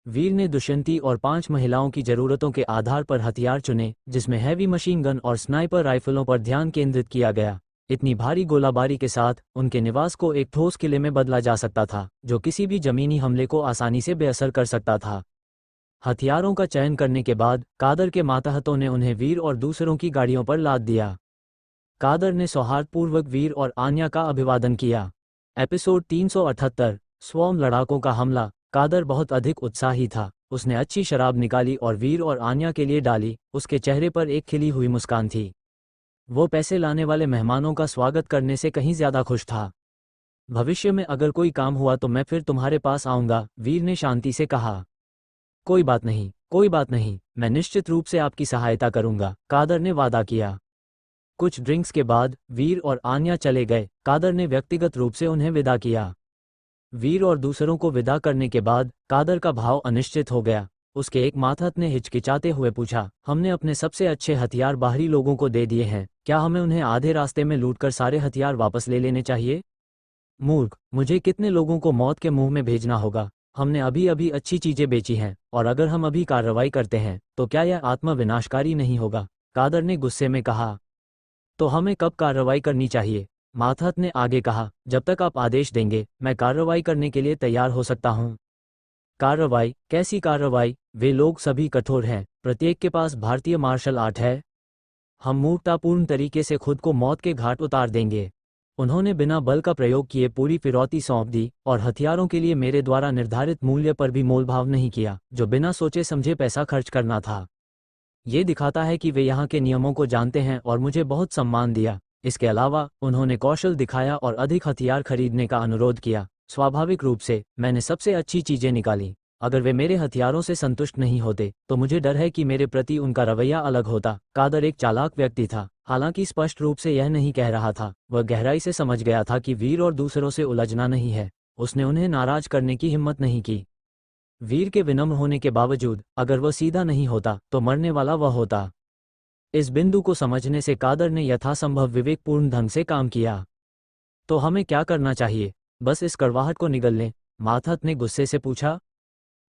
वीर ने दुष्यंती और 5 महिलाओं की जरूरतों के आधार पर हथियार चुने, जिसमें हैवी मशीन गन और स्नाइपर राइफलों पर ध्यान केंद्रित किया गया। इतनी भारी गोलाबारी के साथ उनके निवास को एक ठोस किले में बदला जा सकता था, जो किसी भी जमीनी हमले को आसानी से बेअसर कर सकता था। हथियारों का चयन करने के बाद कादर के मातहतों ने उन्हें वीर और दूसरों की गाड़ियों पर लाद दिया। कादर ने सौहार्दपूर्वक वीर और आन्या का अभिवादन किया। एपिसोड 378 स्वॉर्म लड़ाकों का हमला। कादर बहुत अधिक उत्साही था। उसने अच्छी शराब निकाली और वीर और आन्या के लिए डाली। उसके चेहरे पर एक खिली हुई मुस्कान थी। वो पैसे लाने वाले मेहमानों का स्वागत करने से कहीं ज्यादा खुश था। भविष्य में अगर कोई काम हुआ तो मैं फिर तुम्हारे पास आऊंगा, वीर ने शांति से कहा। कोई बात नहीं, कोई बात नहीं, मैं निश्चित रूप से आपकी सहायता करूंगा, कादर ने वादा किया। कुछ ड्रिंक्स के बाद वीर और आन्या चले गए। कादर ने व्यक्तिगत रूप से उन्हें विदा किया। वीर और दूसरों को विदा करने के बाद कादर का भाव अनिश्चित हो गया। उसके एक मातहत ने हिचकिचाते हुए पूछा, हमने अपने सबसे अच्छे हथियार बाहरी लोगों को दे दिए हैं, क्या हमें उन्हें आधे रास्ते में लूटकर सारे हथियार वापस ले लेने चाहिए? मूर्ख, मुझे कितने लोगों को मौत के मुंह में भेजना होगा? हमने अभी अभी अच्छी चीजें बेची हैं, और अगर हम अभी कार्रवाई करते हैं तो क्या यह आत्म विनाशकारी नहीं होगा? कादर ने गुस्से में कहा। तो हमें कब कार्रवाई करनी चाहिए? मातहत ने आगे कहा, जब तक आप आदेश देंगे मैं कार्रवाई करने के लिए तैयार हो सकता हूँ। कार्रवाई? कैसी कार्रवाई? वे लोग सभी कठोर हैं, प्रत्येक के पास भारतीय मार्शल आर्ट है। हम मूर्खतापूर्ण तरीके से खुद को मौत के घाट उतार देंगे। उन्होंने बिना बल का प्रयोग किए पूरी फिरौती सौंप दी और हथियारों के लिए मेरे द्वारा निर्धारित मूल्य पर भी मोलभाव नहीं किया, जो बिना सोचे समझे पैसा खर्च करना था। ये दिखाता है कि वे यहाँ के नियमों को जानते हैं और मुझे बहुत सम्मान दिया। इसके अलावा उन्होंने कौशल दिखाया और अधिक हथियार खरीदने का अनुरोध किया। स्वाभाविक रूप से मैंने सबसे अच्छी चीजें निकाली। अगर वे मेरे हथियारों से संतुष्ट नहीं होते तो मुझे डर है कि मेरे प्रति उनका रवैया अलग होता। कादर एक चालाक व्यक्ति था, हालांकि स्पष्ट रूप से यह नहीं कह रहा था। वह गहराई से समझ गया था कि वीर और दूसरों से उलझना नहीं है। उसने उन्हें नाराज करने की हिम्मत नहीं की। वीर के विनम्र होने के बावजूद अगर वह सीधा नहीं होता तो मरने वाला वह होता। इस बिंदु को समझने से कादर ने यथासंभव विवेकपूर्ण ढंग से काम किया। तो हमें क्या करना चाहिए? बस इस कड़वाहट को निगल लें, मातहत ने गुस्से से पूछा।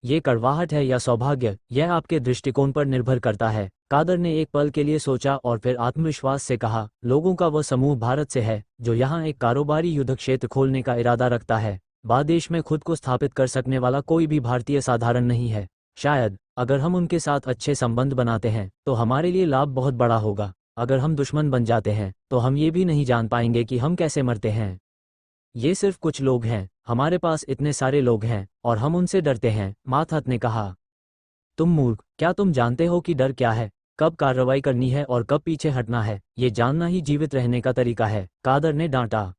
ये कड़वाहट है या सौभाग्य, यह आपके दृष्टिकोण पर निर्भर करता है। कादर ने एक पल के लिए सोचा और फिर आत्मविश्वास से कहा, लोगों का वह समूह भारत से है जो यहाँ एक कारोबारी युद्ध क्षेत्र खोलने का इरादा रखता है। बादेश में खुद को स्थापित कर सकने वाला कोई भी भारतीय साधारण नहीं है। शायद अगर हम उनके साथ अच्छे संबंध बनाते हैं तो हमारे लिए लाभ बहुत बड़ा होगा। अगर हम दुश्मन बन जाते हैं तो हम ये भी नहीं जान पाएंगे कि हम कैसे मरते हैं। ये सिर्फ कुछ लोग हैं, हमारे पास इतने सारे लोग हैं और हम उनसे डरते हैं, मातहत ने कहा। तुम मूर्ख, क्या तुम जानते हो कि डर क्या है? कब कार्रवाई करनी है और कब पीछे हटना है, ये जानना ही जीवित रहने का तरीका है, कादर ने डांटा।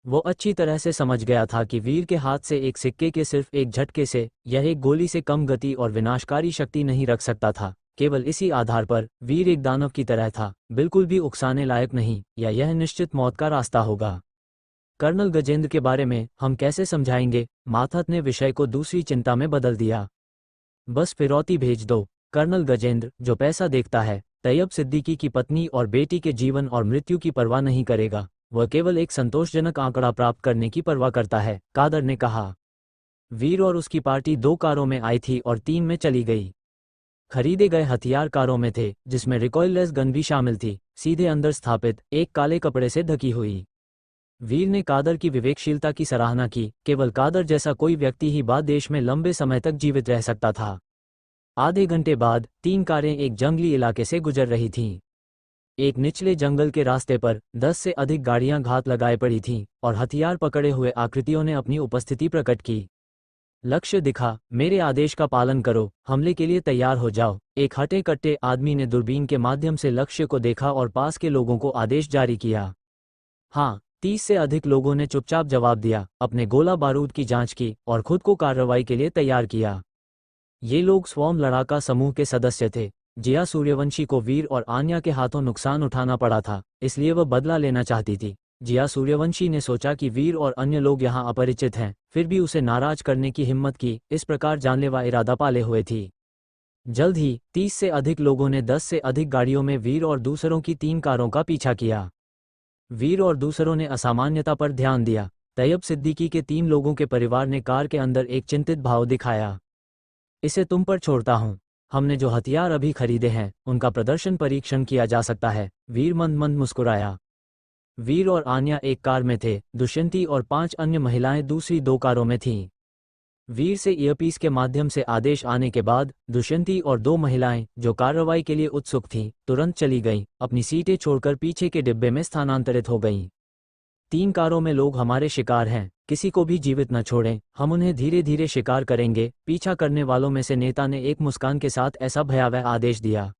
वो अच्छी तरह से समझ गया था कि वीर के हाथ से एक सिक्के के सिर्फ एक झटके से यह एक गोली से कम गति और विनाशकारी शक्ति नहीं रख सकता था। केवल इसी आधार पर वीर एक दानव की तरह था, बिल्कुल भी उकसाने लायक नहीं, या यह निश्चित मौत का रास्ता होगा। कर्नल गजेंद्र के बारे में हम कैसे समझाएंगे? मातहत ने विषय को दूसरी चिंता में बदल दिया। बस फिरौती भेज दो। कर्नल गजेंद्र, जो पैसा देखता है, तैयब सिद्दीकी की पत्नी और बेटी के जीवन और मृत्यु की परवाह नहीं करेगा। वह केवल एक संतोषजनक आंकड़ा प्राप्त करने की परवाह करता है, कादर ने कहा। वीर और उसकी पार्टी 2 कारों में आई थी और 3 में चली गई। खरीदे गए हथियार कारों में थे, जिसमें रिकॉइललेस गन भी शामिल थी, सीधे अंदर स्थापित, एक काले कपड़े से ढकी हुई। वीर ने कादर की विवेकशीलता की सराहना की। केवल कादर जैसा कोई व्यक्ति ही बादेश में लंबे समय तक जीवित रह सकता था। आधे घंटे बाद 3 कारें एक जंगली इलाके से गुजर रही थीं। एक निचले जंगल के रास्ते पर 10 से अधिक गाड़ियां घात लगाए पड़ी थीं और हथियार पकड़े हुए आकृतियों ने अपनी उपस्थिति प्रकट की। लक्ष्य दिखा, मेरे आदेश का पालन करो, हमले के लिए तैयार हो जाओ। एक हटे कट्टे आदमी ने दूरबीन के माध्यम से लक्ष्य को देखा और पास के लोगों को आदेश जारी किया। हाँ, 30 से अधिक लोगों ने चुपचाप जवाब दिया, अपने गोला बारूद की जांच की और खुद को कार्रवाई के लिए तैयार किया। ये लोग स्वॉर्म लड़ाका समूह के सदस्य थे। जिया सूर्यवंशी को वीर और आन्या के हाथों नुकसान उठाना पड़ा था, इसलिए वह बदला लेना चाहती थी। जिया सूर्यवंशी ने सोचा कि वीर और अन्य लोग यहाँ अपरिचित हैं, फिर भी उसे नाराज करने की हिम्मत की, इस प्रकार जानलेवा इरादा पाले हुए थी। जल्द ही 30 से अधिक लोगों ने 10 से अधिक गाड़ियों में वीर और दूसरों की 3 कारों का पीछा किया। वीर और दूसरों ने असामान्यता पर ध्यान दिया। तैयब सिद्दीकी के 3 लोगों के परिवार ने कार के अंदर एक चिंतित भाव दिखाया। इसे तुम पर छोड़ता हूं, हमने जो हथियार अभी खरीदे हैं उनका प्रदर्शन परीक्षण किया जा सकता है, वीर मंद मंद मुस्कुराया। वीर और आन्या एक कार में थे, दुष्यंती और 5 अन्य महिलाएं दूसरी 2 कारों में थीं। वीर से ईयरपीस के माध्यम से आदेश आने के बाद दुष्यंती और 2 महिलाएं जो कार्रवाई के लिए उत्सुक थीं तुरंत चली गईं, अपनी सीटें छोड़कर पीछे के डिब्बे में स्थानांतरित हो गईं। 3 कारों में लोग हमारे शिकार हैं, किसी को भी जीवित न छोड़ें, हम उन्हें धीरे धीरे शिकार करेंगे। पीछा करने वालों में से नेता ने एक मुस्कान के साथ ऐसा भयावह आदेश दिया।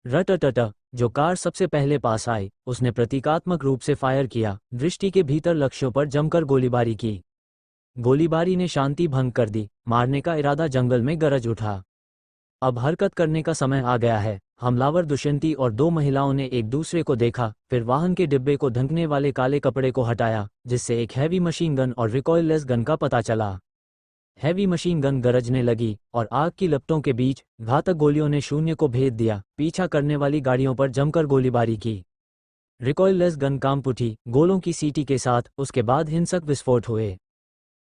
रटटट, जो कार सबसे पहले पास आई, उसने प्रतीकात्मक रूप से फायर किया, दृष्टि के भीतर लक्ष्यों पर जमकर गोलीबारी की। गोलीबारी ने शांति भंग कर दी, मारने का इरादा जंगल में गरज उठा। अब हरकत करने का समय आ गया है। हमलावर दुष्यंती और 2 महिलाओं ने एक दूसरे को देखा, फिर वाहन के डिब्बे को ढकने वाले काले कपड़े को हटाया, जिससे एक हैवी मशीन गन और रिकॉइललेस गन का पता चला। हैवी मशीन गन गरजने लगी और आग की लपटों के बीच घातक गोलियों ने शून्य को भेद दिया। पीछा करने वाली गाड़ियों पर जमकर गोलीबारी की। रिकॉइललेस गन कांप उठी गोलों की सीटी के साथ। उसके बाद हिंसक विस्फोट हुए।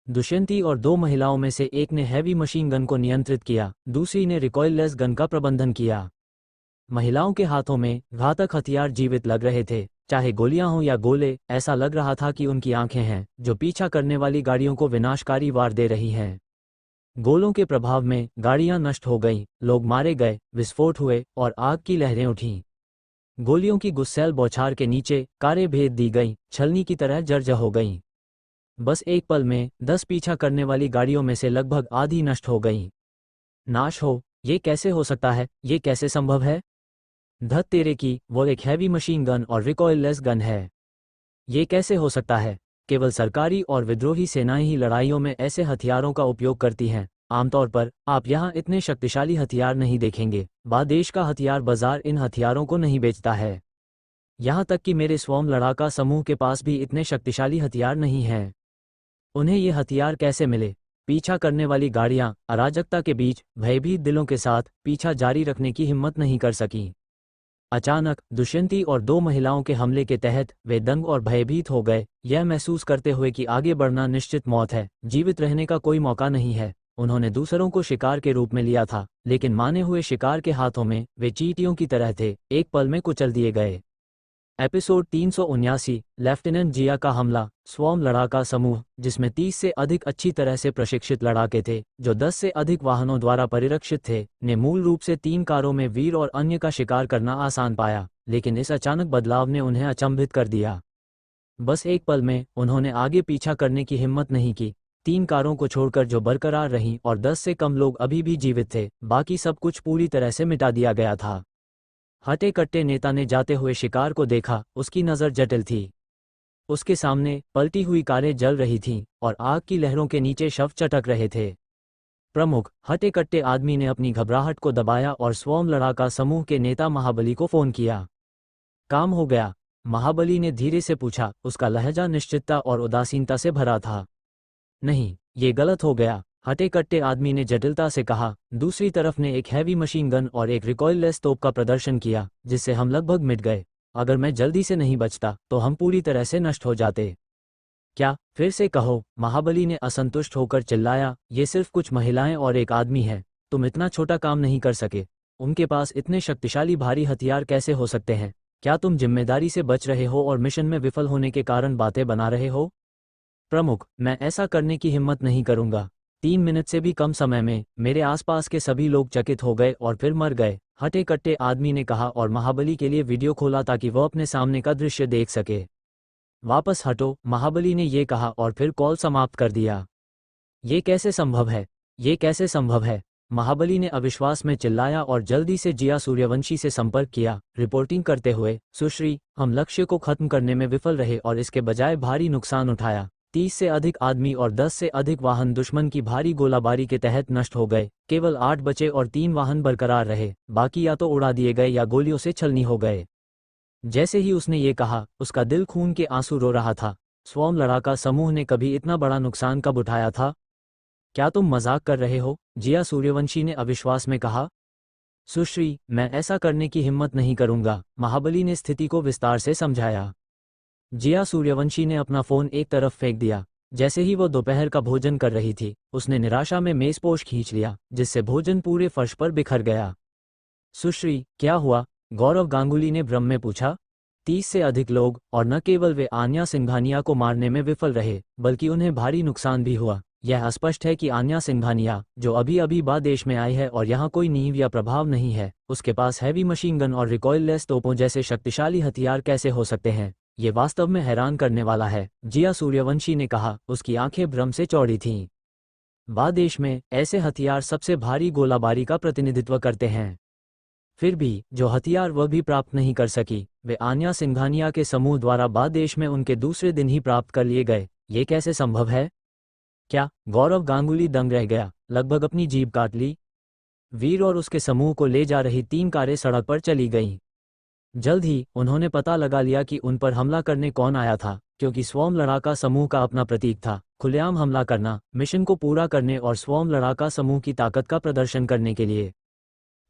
दुष्यंती और 2 महिलाओं में से एक ने हैवी मशीन गन को नियंत्रित किया, दूसरी ने रिकॉइललेस गन का प्रबंधन किया। महिलाओं के हाथों में घातक हथियार जीवित लग रहे थे, चाहे गोलियां हों या गोले। ऐसा लग रहा था कि उनकी आंखें हैं जो पीछा करने वाली गाड़ियों को विनाशकारी वार दे रही हैं। गोलों के प्रभाव में गाड़ियां नष्ट हो गईं, लोग मारे गए, विस्फोट हुए और आग की लहरें उठीं। गोलियों की गुस्सैल बौछार के नीचे कारें भेद दी गईं, छलनी की तरह जर्जर हो गईं। बस एक पल में 10 पीछा करने वाली गाड़ियों में से लगभग आधी नष्ट हो गईं। नाश हो, ये कैसे हो सकता है? ये कैसे संभव है? धत तेरे की, वो एक हैवी मशीन गन और रिकॉइललेस गन है। ये कैसे हो सकता है? केवल सरकारी और विद्रोही सेनाएं ही लड़ाइयों में ऐसे हथियारों का उपयोग करती हैं। आमतौर पर आप यहाँ इतने शक्तिशाली हथियार नहीं देखेंगे। देश का हथियार बाजार इन हथियारों को नहीं बेचता है। यहाँ तक कि मेरे स्वयं लड़ाका समूह के पास भी इतने शक्तिशाली हथियार नहीं हैं। उन्हें ये हथियार कैसे मिले? पीछा करने वाली गाड़ियां अराजकता के बीच भयभीत दिलों के साथ पीछा जारी रखने की हिम्मत नहीं कर सकीं। अचानक दुष्यंती और 2 महिलाओं के हमले के तहत वे दंग और भयभीत हो गए, यह महसूस करते हुए कि आगे बढ़ना निश्चित मौत है, जीवित रहने का कोई मौका नहीं है। उन्होंने दूसरों को शिकार के रूप में लिया था, लेकिन माने हुए शिकार के हाथों में वे चींटियों की तरह थे, एक पल में कुचल दिए गए। एपिसोड 379, लेफ्टिनेंट जिया का हमला। स्वयं लड़ाका समूह, जिसमें 30 से अधिक अच्छी तरह से प्रशिक्षित लड़ाके थे, जो 10 से अधिक वाहनों द्वारा परिरक्षित थे, ने मूल रूप से 3 कारों में वीर और अन्य का शिकार करना आसान पाया, लेकिन इस अचानक बदलाव ने उन्हें अचंभित कर दिया। बस एक पल में उन्होंने आगे पीछा करने की हिम्मत नहीं की। 3 कारों को छोड़कर जो बरकरार रहीं और 10 से कम लोग अभी भी जीवित थे, बाकी सब कुछ पूरी तरह से मिटा दिया गया था। हटे कट्टे नेता ने जाते हुए शिकार को देखा, उसकी नज़र जटिल थी। उसके सामने पलटी हुई कारें जल रही थीं और आग की लहरों के नीचे शव चटक रहे थे। प्रमुख हटे कट्टे आदमी ने अपनी घबराहट को दबाया और स्वयं लड़ाका समूह के नेता महाबली को फोन किया। काम हो गया? महाबली ने धीरे से पूछा, उसका लहजा निश्चितता और उदासीनता से भरा था। नहीं, ये गलत हो गया, हटे कट्टे आदमी ने जटिलता से कहा। दूसरी तरफ ने एक हैवी मशीन गन और एक रिकॉइललेस तोप का प्रदर्शन किया, जिससे हम लगभग मिट गए। अगर मैं जल्दी से नहीं बचता तो हम पूरी तरह से नष्ट हो जाते। क्या? फिर से कहो, महाबली ने असंतुष्ट होकर चिल्लाया। ये सिर्फ कुछ महिलाएं और एक आदमी है, तुम इतना छोटा काम नहीं कर सके। उनके पास इतने शक्तिशाली भारी हथियार कैसे हो सकते हैं? क्या तुम जिम्मेदारी से बच रहे हो और मिशन में विफल होने के कारण बातें बना रहे हो? प्रमुख, मैं ऐसा करने की हिम्मत नहीं करूंगा। 3 मिनट से भी कम समय में मेरे आसपास के सभी लोग चकित हो गए और फिर मर गए, हटे कट्टे आदमी ने कहा और महाबली के लिए वीडियो खोला ताकि वह अपने सामने का दृश्य देख सके। वापस हटो, महाबली ने ये कहा और फिर कॉल समाप्त कर दिया। ये कैसे संभव है? ये कैसे संभव है? महाबली ने अविश्वास में चिल्लाया और जल्दी से जिया सूर्यवंशी से संपर्क किया, रिपोर्टिंग करते हुए, सुश्री, हम लक्ष्य को खत्म करने में विफल रहे और इसके बजाय भारी नुकसान उठाया। 30 से अधिक आदमी और 10 से अधिक वाहन दुश्मन की भारी गोलाबारी के तहत नष्ट हो गए। केवल 8 बचे और 3 वाहन बरकरार रहे, बाकी या तो उड़ा दिए गए या गोलियों से छलनी हो गए। जैसे ही उसने ये कहा, उसका दिल खून के आंसू रो रहा था। स्वयं लड़ाका समूह ने कभी इतना बड़ा नुकसान कब उठाया था? क्या तुम मजाक कर रहे हो? जिया सूर्यवंशी ने अविश्वास में कहा। सुश्री, मैं ऐसा करने की हिम्मत नहीं करूंगा, महाबली ने स्थिति को विस्तार से समझाया। जिया सूर्यवंशी ने अपना फोन एक तरफ फेंक दिया। जैसे ही वो दोपहर का भोजन कर रही थी, उसने निराशा में मेजपोश खींच लिया, जिससे भोजन पूरे फर्श पर बिखर गया। सुश्री, क्या हुआ? गौरव गांगुली ने भ्रम में पूछा। 30 से अधिक लोग, और न केवल वे आन्या सिंघानिया को मारने में विफल रहे, बल्कि उन्हें भारी नुकसान भी हुआ। यह स्पष्ट है कि आन्या सिंघानिया, जो अभी अभी बाद देश में आई है और यहाँ कोई नींव या प्रभाव नहीं है, उसके पास हैवी मशीन गन और रिकॉइललेस तोपों जैसे शक्तिशाली हथियार कैसे हो सकते हैं। ये वास्तव में हैरान करने वाला है, जिया सूर्यवंशी ने कहा। उसकी आंखें भ्रम से चौड़ी थीं। बाद देश में ऐसे हथियार सबसे भारी गोलाबारी का प्रतिनिधित्व करते हैं। फिर भी जो हथियार वह भी प्राप्त नहीं कर सकी, वे आन्या सिंघानिया के समूह द्वारा बाद देश में उनके दूसरे दिन ही प्राप्त कर लिए गए। ये कैसे संभव है? क्या? गौरव गांगुली दंग रह गया, लगभग अपनी जीभ काट ली। वीर और उसके समूह को ले जा रही 3 कारें सड़क पर चली गईं। जल्द ही उन्होंने पता लगा लिया कि उन पर हमला करने कौन आया था, क्योंकि स्वॉर्म लड़ाका समूह का अपना प्रतीक था। खुलेआम हमला करना, मिशन को पूरा करने और स्वॉर्म लड़ाका समूह की ताकत का प्रदर्शन करने के लिए।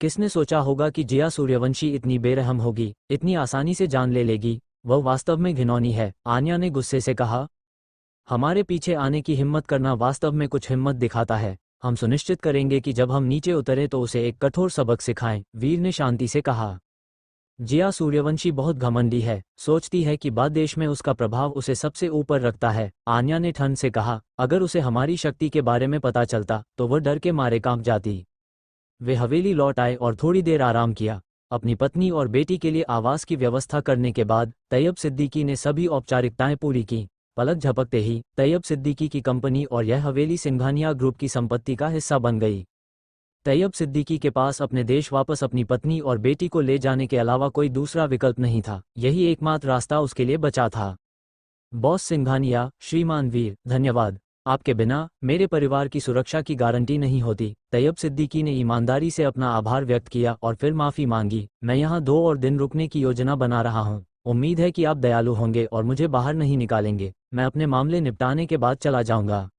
किसने सोचा होगा कि जिया सूर्यवंशी इतनी बेरहम होगी, इतनी आसानी से जान ले लेगी। वह वास्तव में घिनौनी है, आन्या ने गुस्से से कहा। हमारे पीछे आने की हिम्मत करना वास्तव में कुछ हिम्मत दिखाता है। हम सुनिश्चित करेंगे कि जब हम नीचे उतरे तो उसे एक कठोर सबक सिखाएं, वीर ने शांति से कहा। जिया सूर्यवंशी बहुत घमंडी है, सोचती है कि बाद देश में उसका प्रभाव उसे सबसे ऊपर रखता है। आन्या ने ठंड से कहा, अगर उसे हमारी शक्ति के बारे में पता चलता तो वह डर के मारे कांप जाती। वे हवेली लौट आए और थोड़ी देर आराम किया। अपनी पत्नी और बेटी के लिए आवास की व्यवस्था करने के बाद तैयब सिद्दीकी ने सभी औपचारिकताएं पूरी की। पलक झपकते ही तैयब सिद्दीकी की कंपनी और यह हवेली सिंघानिया ग्रुप की संपत्ति का हिस्सा बन गई। तैयब सिद्दीकी के पास अपने देश वापस अपनी पत्नी और बेटी को ले जाने के अलावा कोई दूसरा विकल्प नहीं था। यही एकमात्र रास्ता उसके लिए बचा था। बॉस सिंघानिया, श्रीमान वीर, धन्यवाद। आपके बिना मेरे परिवार की सुरक्षा की गारंटी नहीं होती। तैयब सिद्दीकी ने ईमानदारी से अपना आभार व्यक्त किया और फिर माफ़ी मांगी। मैं यहाँ 2 और दिन रुकने की योजना बना रहा हूँ। उम्मीद है कि आप दयालु होंगे और मुझे बाहर नहीं निकालेंगे। मैं अपने मामले निपटाने के बाद चला जाऊँगा।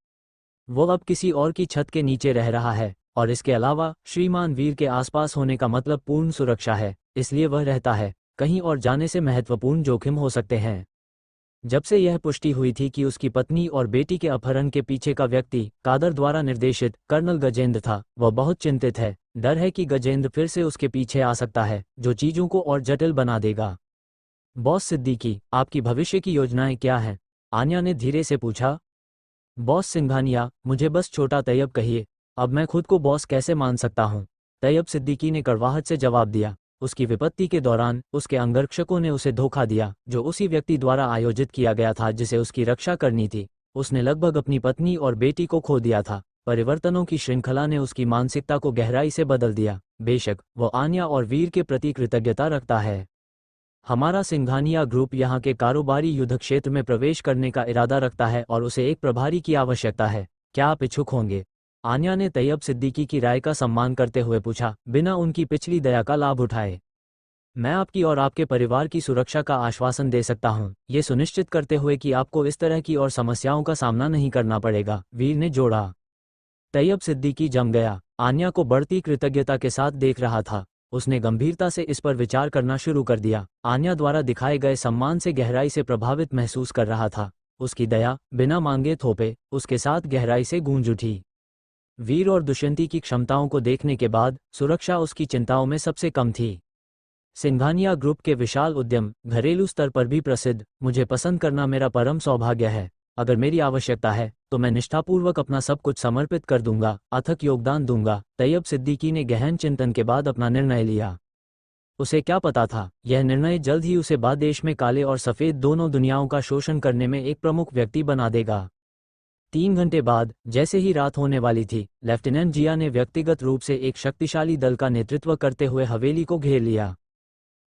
वो अब किसी और की छत के नीचे रह रहा है, और इसके अलावा श्रीमान वीर के आसपास होने का मतलब पूर्ण सुरक्षा है, इसलिए वह रहता है। कहीं और जाने से महत्वपूर्ण जोखिम हो सकते हैं। जब से यह पुष्टि हुई थी कि उसकी पत्नी और बेटी के अपहरण के पीछे का व्यक्ति कादर द्वारा निर्देशित कर्नल गजेंद्र था, वह बहुत चिंतित है। डर है कि गजेंद्र फिर से उसके पीछे आ सकता है, जो चीजों को और जटिल बना देगा। बॉस सिद्दीकी, आपकी भविष्य की योजनाएं क्या हैं? आन्या ने धीरे से पूछा। बॉस सिंघानिया, मुझे बस छोटा तैयब कहिए। अब मैं खुद को बॉस कैसे मान सकता हूँ? तैयब सिद्दीकी ने कड़वाहट से जवाब दिया। उसकी विपत्ति के दौरान उसके अंगरक्षकों ने उसे धोखा दिया, जो उसी व्यक्ति द्वारा आयोजित किया गया था जिसे उसकी रक्षा करनी थी। उसने लगभग अपनी पत्नी और बेटी को खो दिया था। परिवर्तनों की श्रृंखला ने उसकी मानसिकता को गहराई से बदल दिया। बेशक वह आन्या और वीर के प्रति कृतज्ञता रखता है। हमारा सिंघानिया ग्रुप यहाँ के कारोबारी युद्ध क्षेत्र में प्रवेश करने का इरादा रखता है और उसे एक प्रभारी की आवश्यकता है। क्या आप इच्छुक होंगे? आन्या ने तैयब सिद्दीकी की राय का सम्मान करते हुए पूछा, बिना उनकी पिछली दया का लाभ उठाए। मैं आपकी और आपके परिवार की सुरक्षा का आश्वासन दे सकता हूँ, ये सुनिश्चित करते हुए कि आपको इस तरह की और समस्याओं का सामना नहीं करना पड़ेगा, वीर ने जोड़ा। तैयब सिद्दीकी जम गया। आन्या को बढ़ती कृतज्ञता के साथ देख रहा था। उसने गंभीरता से इस पर विचार करना शुरू कर दिया। आन्या द्वारा दिखाए गए सम्मान से गहराई से प्रभावित महसूस कर रहा था। उसकी दया, बिना मांगे थोपे, उसके साथ गहराई से गूंज उठी। वीर और दुष्यंती की क्षमताओं को देखने के बाद सुरक्षा उसकी चिंताओं में सबसे कम थी। सिंघानिया ग्रुप के विशाल उद्यम, घरेलू स्तर पर भी प्रसिद्ध, मुझे पसंद करना मेरा परम सौभाग्य है। अगर मेरी आवश्यकता है तो मैं निष्ठापूर्वक अपना सब कुछ समर्पित कर दूंगा, अथक योगदान दूंगा। तैयब सिद्दीकी ने गहन चिंतन के बाद अपना निर्णय लिया। उसे क्या पता था, यह निर्णय जल्द ही उसे बाद देश में काले और सफ़ेद दोनों दुनियाओं का शोषण करने में एक प्रमुख व्यक्ति बना देगा। 3 घंटे बाद, जैसे ही रात होने वाली थी, लेफ्टिनेंट जिया ने व्यक्तिगत रूप से एक शक्तिशाली दल का नेतृत्व करते हुए हवेली को घेर लिया।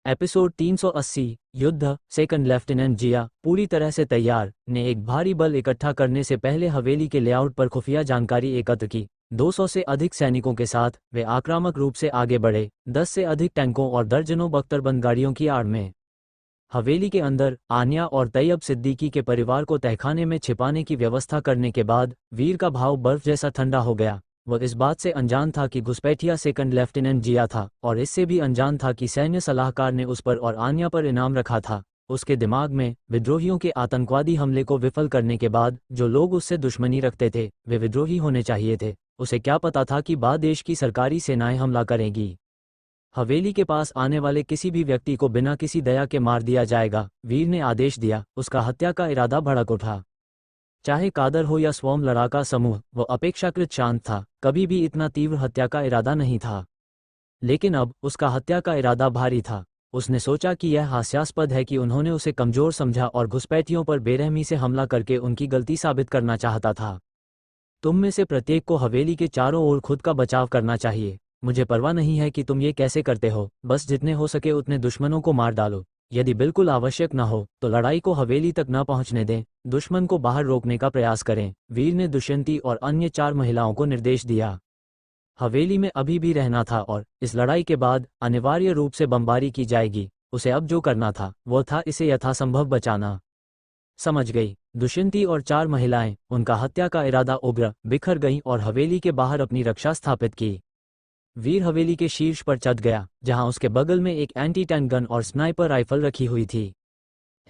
एपिसोड 380, युद्ध। सेकंड लेफ्टिनेंट जिया, पूरी तरह से तैयार, ने एक भारी बल इकट्ठा करने से पहले हवेली के लेआउट पर खुफिया जानकारी एकत्र की। 200 से अधिक सैनिकों के साथ वे आक्रामक रूप से आगे बढ़े, 10 से अधिक टैंकों और दर्जनों बख्तरबंद गाड़ियों की आड़ में। हवेली के अंदर आन्या और तैयब सिद्दीकी के परिवार को तहखाने में छिपाने की व्यवस्था करने के बाद वीर का भाव बर्फ जैसा ठंडा हो गया। वह इस बात से अनजान था कि घुसपैठिया सेकंड लेफ्टिनेंट जिया था, और इससे भी अनजान था कि सैन्य सलाहकार ने उस पर और आन्या पर इनाम रखा था। उसके दिमाग में विद्रोहियों के आतंकवादी हमले को विफल करने के बाद जो लोग उससे दुश्मनी रखते थे वे विद्रोही होने चाहिए थे। उसे क्या पता था कि बाद देश की सरकारी सेनाएं हमला करेंगी। हवेली के पास आने वाले किसी भी व्यक्ति को बिना किसी दया के मार दिया जाएगा, वीर ने आदेश दिया। उसका हत्या का इरादा भड़क उठा। चाहे कादर हो या स्वयं लड़ाका समूह, वो अपेक्षाकृत शांत था, कभी भी इतना तीव्र हत्या का इरादा नहीं था। लेकिन अब उसका हत्या का इरादा भारी था। उसने सोचा कि यह हास्यास्पद है कि उन्होंने उसे कमजोर समझा और घुसपैठियों पर बेरहमी से हमला करके उनकी गलती साबित करना चाहता था। तुम में से प्रत्येक को हवेली के चारों ओर खुद का बचाव करना चाहिए। मुझे परवाह नहीं है कि तुम ये कैसे करते हो, बस जितने हो सके उतने दुश्मनों को मार डालो। यदि बिल्कुल आवश्यक न हो तो लड़ाई को हवेली तक न पहुंचने दें, दुश्मन को बाहर रोकने का प्रयास करें। वीर ने दुष्यंती और अन्य 4 महिलाओं को निर्देश दिया। हवेली में अभी भी रहना था और इस लड़ाई के बाद अनिवार्य रूप से बमबारी की जाएगी। उसे अब जो करना था वो था इसे यथासंभव बचाना। समझ गई। दुष्यंती और 4 महिलाएं, उनका हत्या का इरादा उग्र, बिखर गईं और हवेली के बाहर अपनी रक्षा स्थापित की। वीर हवेली के शीर्ष पर चढ़ गया, जहां उसके बगल में एक एंटी टैंक गन और स्नाइपर राइफल रखी हुई थी।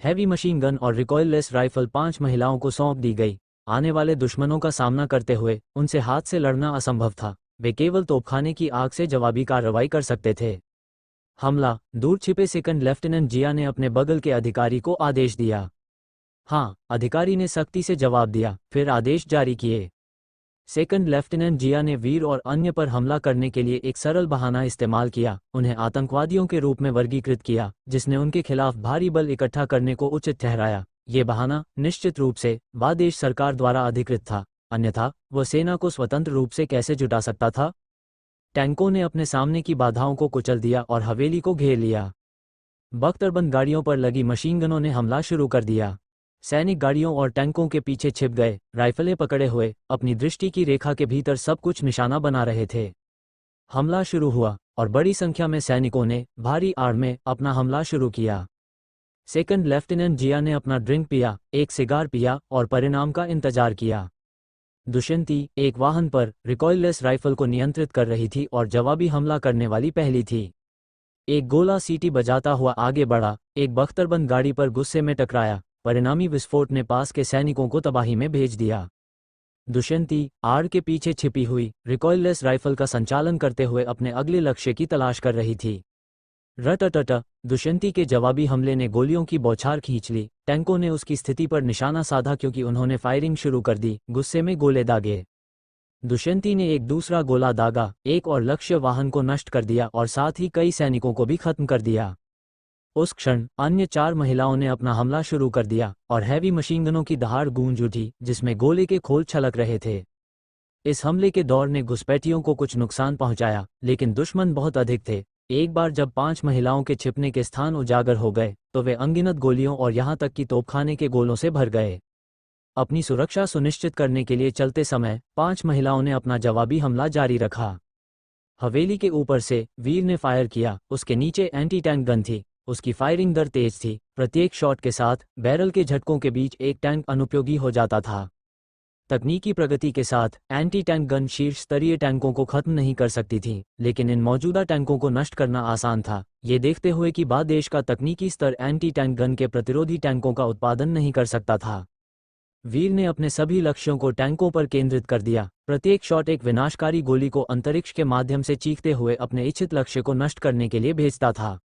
हैवी मशीन गन और रिकॉइललेस राइफल 5 महिलाओं को सौंप दी गई। आने वाले दुश्मनों का सामना करते हुए उनसे हाथ से लड़ना असंभव था। वे केवल तोपखाने की आग से जवाबी कार्रवाई कर सकते थे। हमला। दूर छिपे सेकंड लेफ्टिनेंट जिया ने अपने बगल के अधिकारी को आदेश दिया। हाँ, अधिकारी ने सख्ती से जवाब दिया, फिर आदेश जारी किए। सेकंड लेफ्टिनेंट जिया ने वीर और अन्य पर हमला करने के लिए एक सरल बहाना इस्तेमाल किया। उन्हें आतंकवादियों के रूप में वर्गीकृत किया, जिसने उनके खिलाफ भारी बल इकट्ठा करने को उचित ठहराया। ये बहाना निश्चित रूप से बादेश सरकार द्वारा अधिकृत था, अन्यथा वह सेना को स्वतंत्र रूप से कैसे जुटा सकता था। टैंकों ने अपने सामने की बाधाओं को कुचल दिया और हवेली को घेर लिया। बख्तरबंद गाड़ियों पर लगी मशीनगनों ने हमला शुरू कर दिया। सैनिक गाड़ियों और टैंकों के पीछे छिप गए, राइफलें पकड़े हुए, अपनी दृष्टि की रेखा के भीतर सब कुछ निशाना बना रहे थे। हमला शुरू हुआ और बड़ी संख्या में सैनिकों ने भारी आड़ में अपना हमला शुरू किया। सेकंड लेफ्टिनेंट जिया ने अपना ड्रिंक पिया, एक सिगार पिया और परिणाम का इंतजार किया। दुष्यंती एक वाहन पर रिकॉइललेस राइफल को नियंत्रित कर रही थी और जवाबी हमला करने वाली पहली थी। एक गोला सीटी बजाता हुआ आगे बढ़ा, एक बख्तरबंद गाड़ी पर गुस्से में टकराया। परिणामी विस्फोट ने पास के सैनिकों को तबाही में भेज दिया। दुष्यंती आड़ के पीछे छिपी हुई रिकॉइललेस राइफल का संचालन करते हुए अपने अगले लक्ष्य की तलाश कर रही थी। रटटट। दुष्यंती के जवाबी हमले ने गोलियों की बौछार खींच ली। टैंकों ने उसकी स्थिति पर निशाना साधा क्योंकि उन्होंने फायरिंग शुरू कर दी। गुस्से में गोले दागे। दुष्यंती ने एक दूसरा गोला दागा, एक और लक्ष्य वाहन को नष्ट कर दिया और साथ ही कई सैनिकों को भी खत्म कर दिया। उस क्षण अन्य 4 महिलाओं ने अपना हमला शुरू कर दिया और हैवी मशीनगनों की दहाड़ गूंज उठी, जिसमें गोले के खोल छलक रहे थे। इस हमले के दौर ने घुसपैठियों को कुछ नुकसान पहुंचाया, लेकिन दुश्मन बहुत अधिक थे। एक बार जब 5 महिलाओं के छिपने के स्थान उजागर हो गए तो वे अनगिनत गोलियों और यहां तक कि तोपखाने के गोलों से भर गए। अपनी सुरक्षा सुनिश्चित करने के लिए चलते समय 5 महिलाओं ने अपना जवाबी हमला जारी रखा। हवेली के ऊपर से वीर ने फायर किया। उसके नीचे एंटी टैंक गन थी। उसकी फायरिंग दर तेज थी। प्रत्येक शॉट के साथ बैरल के झटकों के बीच एक टैंक अनुपयोगी हो जाता था। तकनीकी प्रगति के साथ एंटी टैंक गन शीर्ष स्तरीय टैंकों को खत्म नहीं कर सकती थी, लेकिन इन मौजूदा टैंकों को नष्ट करना आसान था, ये देखते हुए कि बादेश का तकनीकी स्तर एंटी टैंक गन के प्रतिरोधी टैंकों का उत्पादन नहीं कर सकता था। वीर ने अपने सभी लक्ष्यों को टैंकों पर केंद्रित कर दिया। प्रत्येक शॉट एक विनाशकारी गोली को अंतरिक्ष के माध्यम से चीखते हुए अपने इच्छित लक्ष्य को नष्ट करने के लिए भेजता था।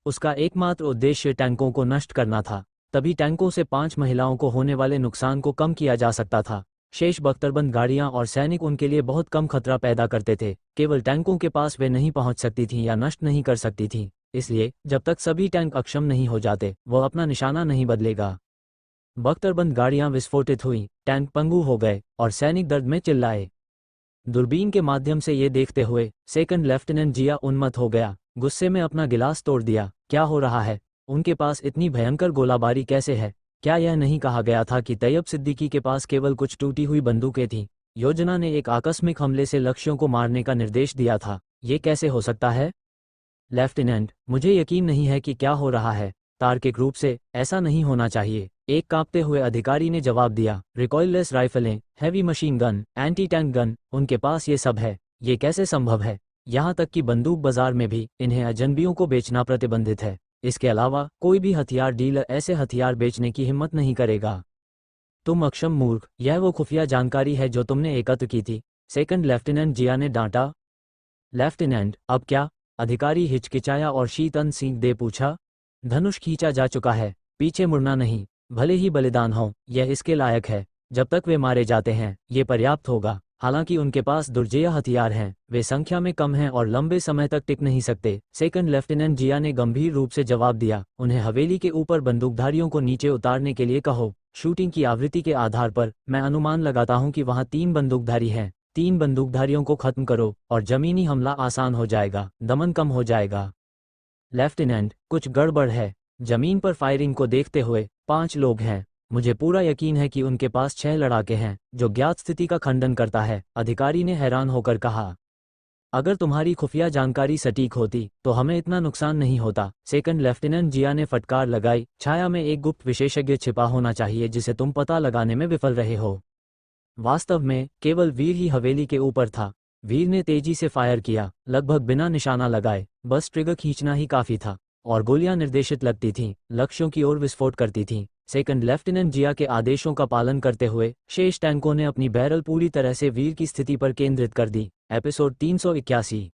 उसका एकमात्र उद्देश्य टैंकों को नष्ट करना था। तभी टैंकों से 5 महिलाओं को होने वाले नुकसान को कम किया जा सकता था। शेष बख्तरबंद गाड़ियां और सैनिक उनके लिए बहुत कम खतरा पैदा करते थे। केवल टैंकों के पास वे नहीं पहुंच सकती थीं या नष्ट नहीं कर सकती थीं। इसलिए जब तक सभी टैंक अक्षम नहीं हो जाते, वह अपना निशाना नहीं बदलेगा। बख्तरबंद गाड़ियां विस्फोटित हुईं, टैंक पंगु हो गए और सैनिक दर्द में चिल्लाए। दूरबीन के माध्यम से ये देखते हुए सेकंड लेफ्टिनेंट जिया उन्मत्त हो गया। गुस्से में अपना गिलास तोड़ दिया। क्या हो रहा है? उनके पास इतनी भयंकर गोलाबारी कैसे है? क्या यह नहीं कहा गया था कि तैयब सिद्दीकी के पास केवल कुछ टूटी हुई बंदूकें थीं? योजना ने एक आकस्मिक हमले से लक्ष्यों को मारने का निर्देश दिया था। ये कैसे हो सकता है? लेफ्टिनेंट, मुझे यकीन नहीं है कि क्या हो रहा है। तार्किक रूप से ऐसा नहीं होना चाहिए, एक कांपते हुए अधिकारी ने जवाब दिया। रिकॉइललेस राइफलें, heavy machine gun, anti tank gun, उनके पास ये सब है। ये कैसे संभव है? यहाँ तक कि बंदूक बाजार में भी इन्हें अजनबियों को बेचना प्रतिबंधित है। इसके अलावा कोई भी हथियार डीलर ऐसे हथियार बेचने की हिम्मत नहीं करेगा। तुम अक्षम मूर्ख, यह वो खुफिया जानकारी है जो तुमने एकत्र की थी, सेकंड लेफ्टिनेंट जिया ने डांटा। लेफ्टिनेंट, अब क्या? अधिकारी हिचकिचाया और शीतन सींग दे पूछा। धनुष खींचा जा चुका है, पीछे मुड़ना नहीं, भले ही बलिदान हो, यह इसके लायक है। जब तक वे मारे जाते हैं ये पर्याप्त होगा। हालांकि उनके पास दुर्जेय हथियार हैं, वे संख्या में कम हैं और लंबे समय तक टिक नहीं सकते। सेकंड लेफ्टिनेंट जिया ने गंभीर रूप से जवाब दिया, उन्हें हवेली के ऊपर बंदूकधारियों को नीचे उतारने के लिए कहो। शूटिंग की आवृत्ति के आधार पर मैं अनुमान लगाता हूं कि वहां 3 बंदूकधारी हैं। 3 बंदूकधारियों को खत्म करो और जमीनी हमला आसान हो जाएगा, दमन कम हो जाएगा। लेफ्टिनेंट, कुछ गड़बड़ है। जमीन पर फायरिंग को देखते हुए 5 लोग हैं। मुझे पूरा यकीन है कि उनके पास 6 लड़ाके हैं, जो ज्ञात स्थिति का खंडन करता है, अधिकारी ने हैरान होकर कहा। अगर तुम्हारी खुफिया जानकारी सटीक होती तो हमें इतना नुकसान नहीं होता। सेकंड लेफ्टिनेंट जिया ने फटकार लगाई, छाया में एक गुप्त विशेषज्ञ छिपा होना चाहिए जिसे तुम पता लगाने में विफल रहे हो। वास्तव में केवल वीर ही हवेली के ऊपर था। वीर ने तेजी से फायर किया, लगभग बिना निशाना लगाए, बस ट्रिगर खींचना ही काफी था, और गोलियां निर्देशित लगती थीं, लक्ष्यों की ओर विस्फोट करती थीं। सेकंड लेफ्टिनेंट जिया के आदेशों का पालन करते हुए शेष टैंकों ने अपनी बैरल पूरी तरह से वीर की स्थिति पर केंद्रित कर दी। एपिसोड 381।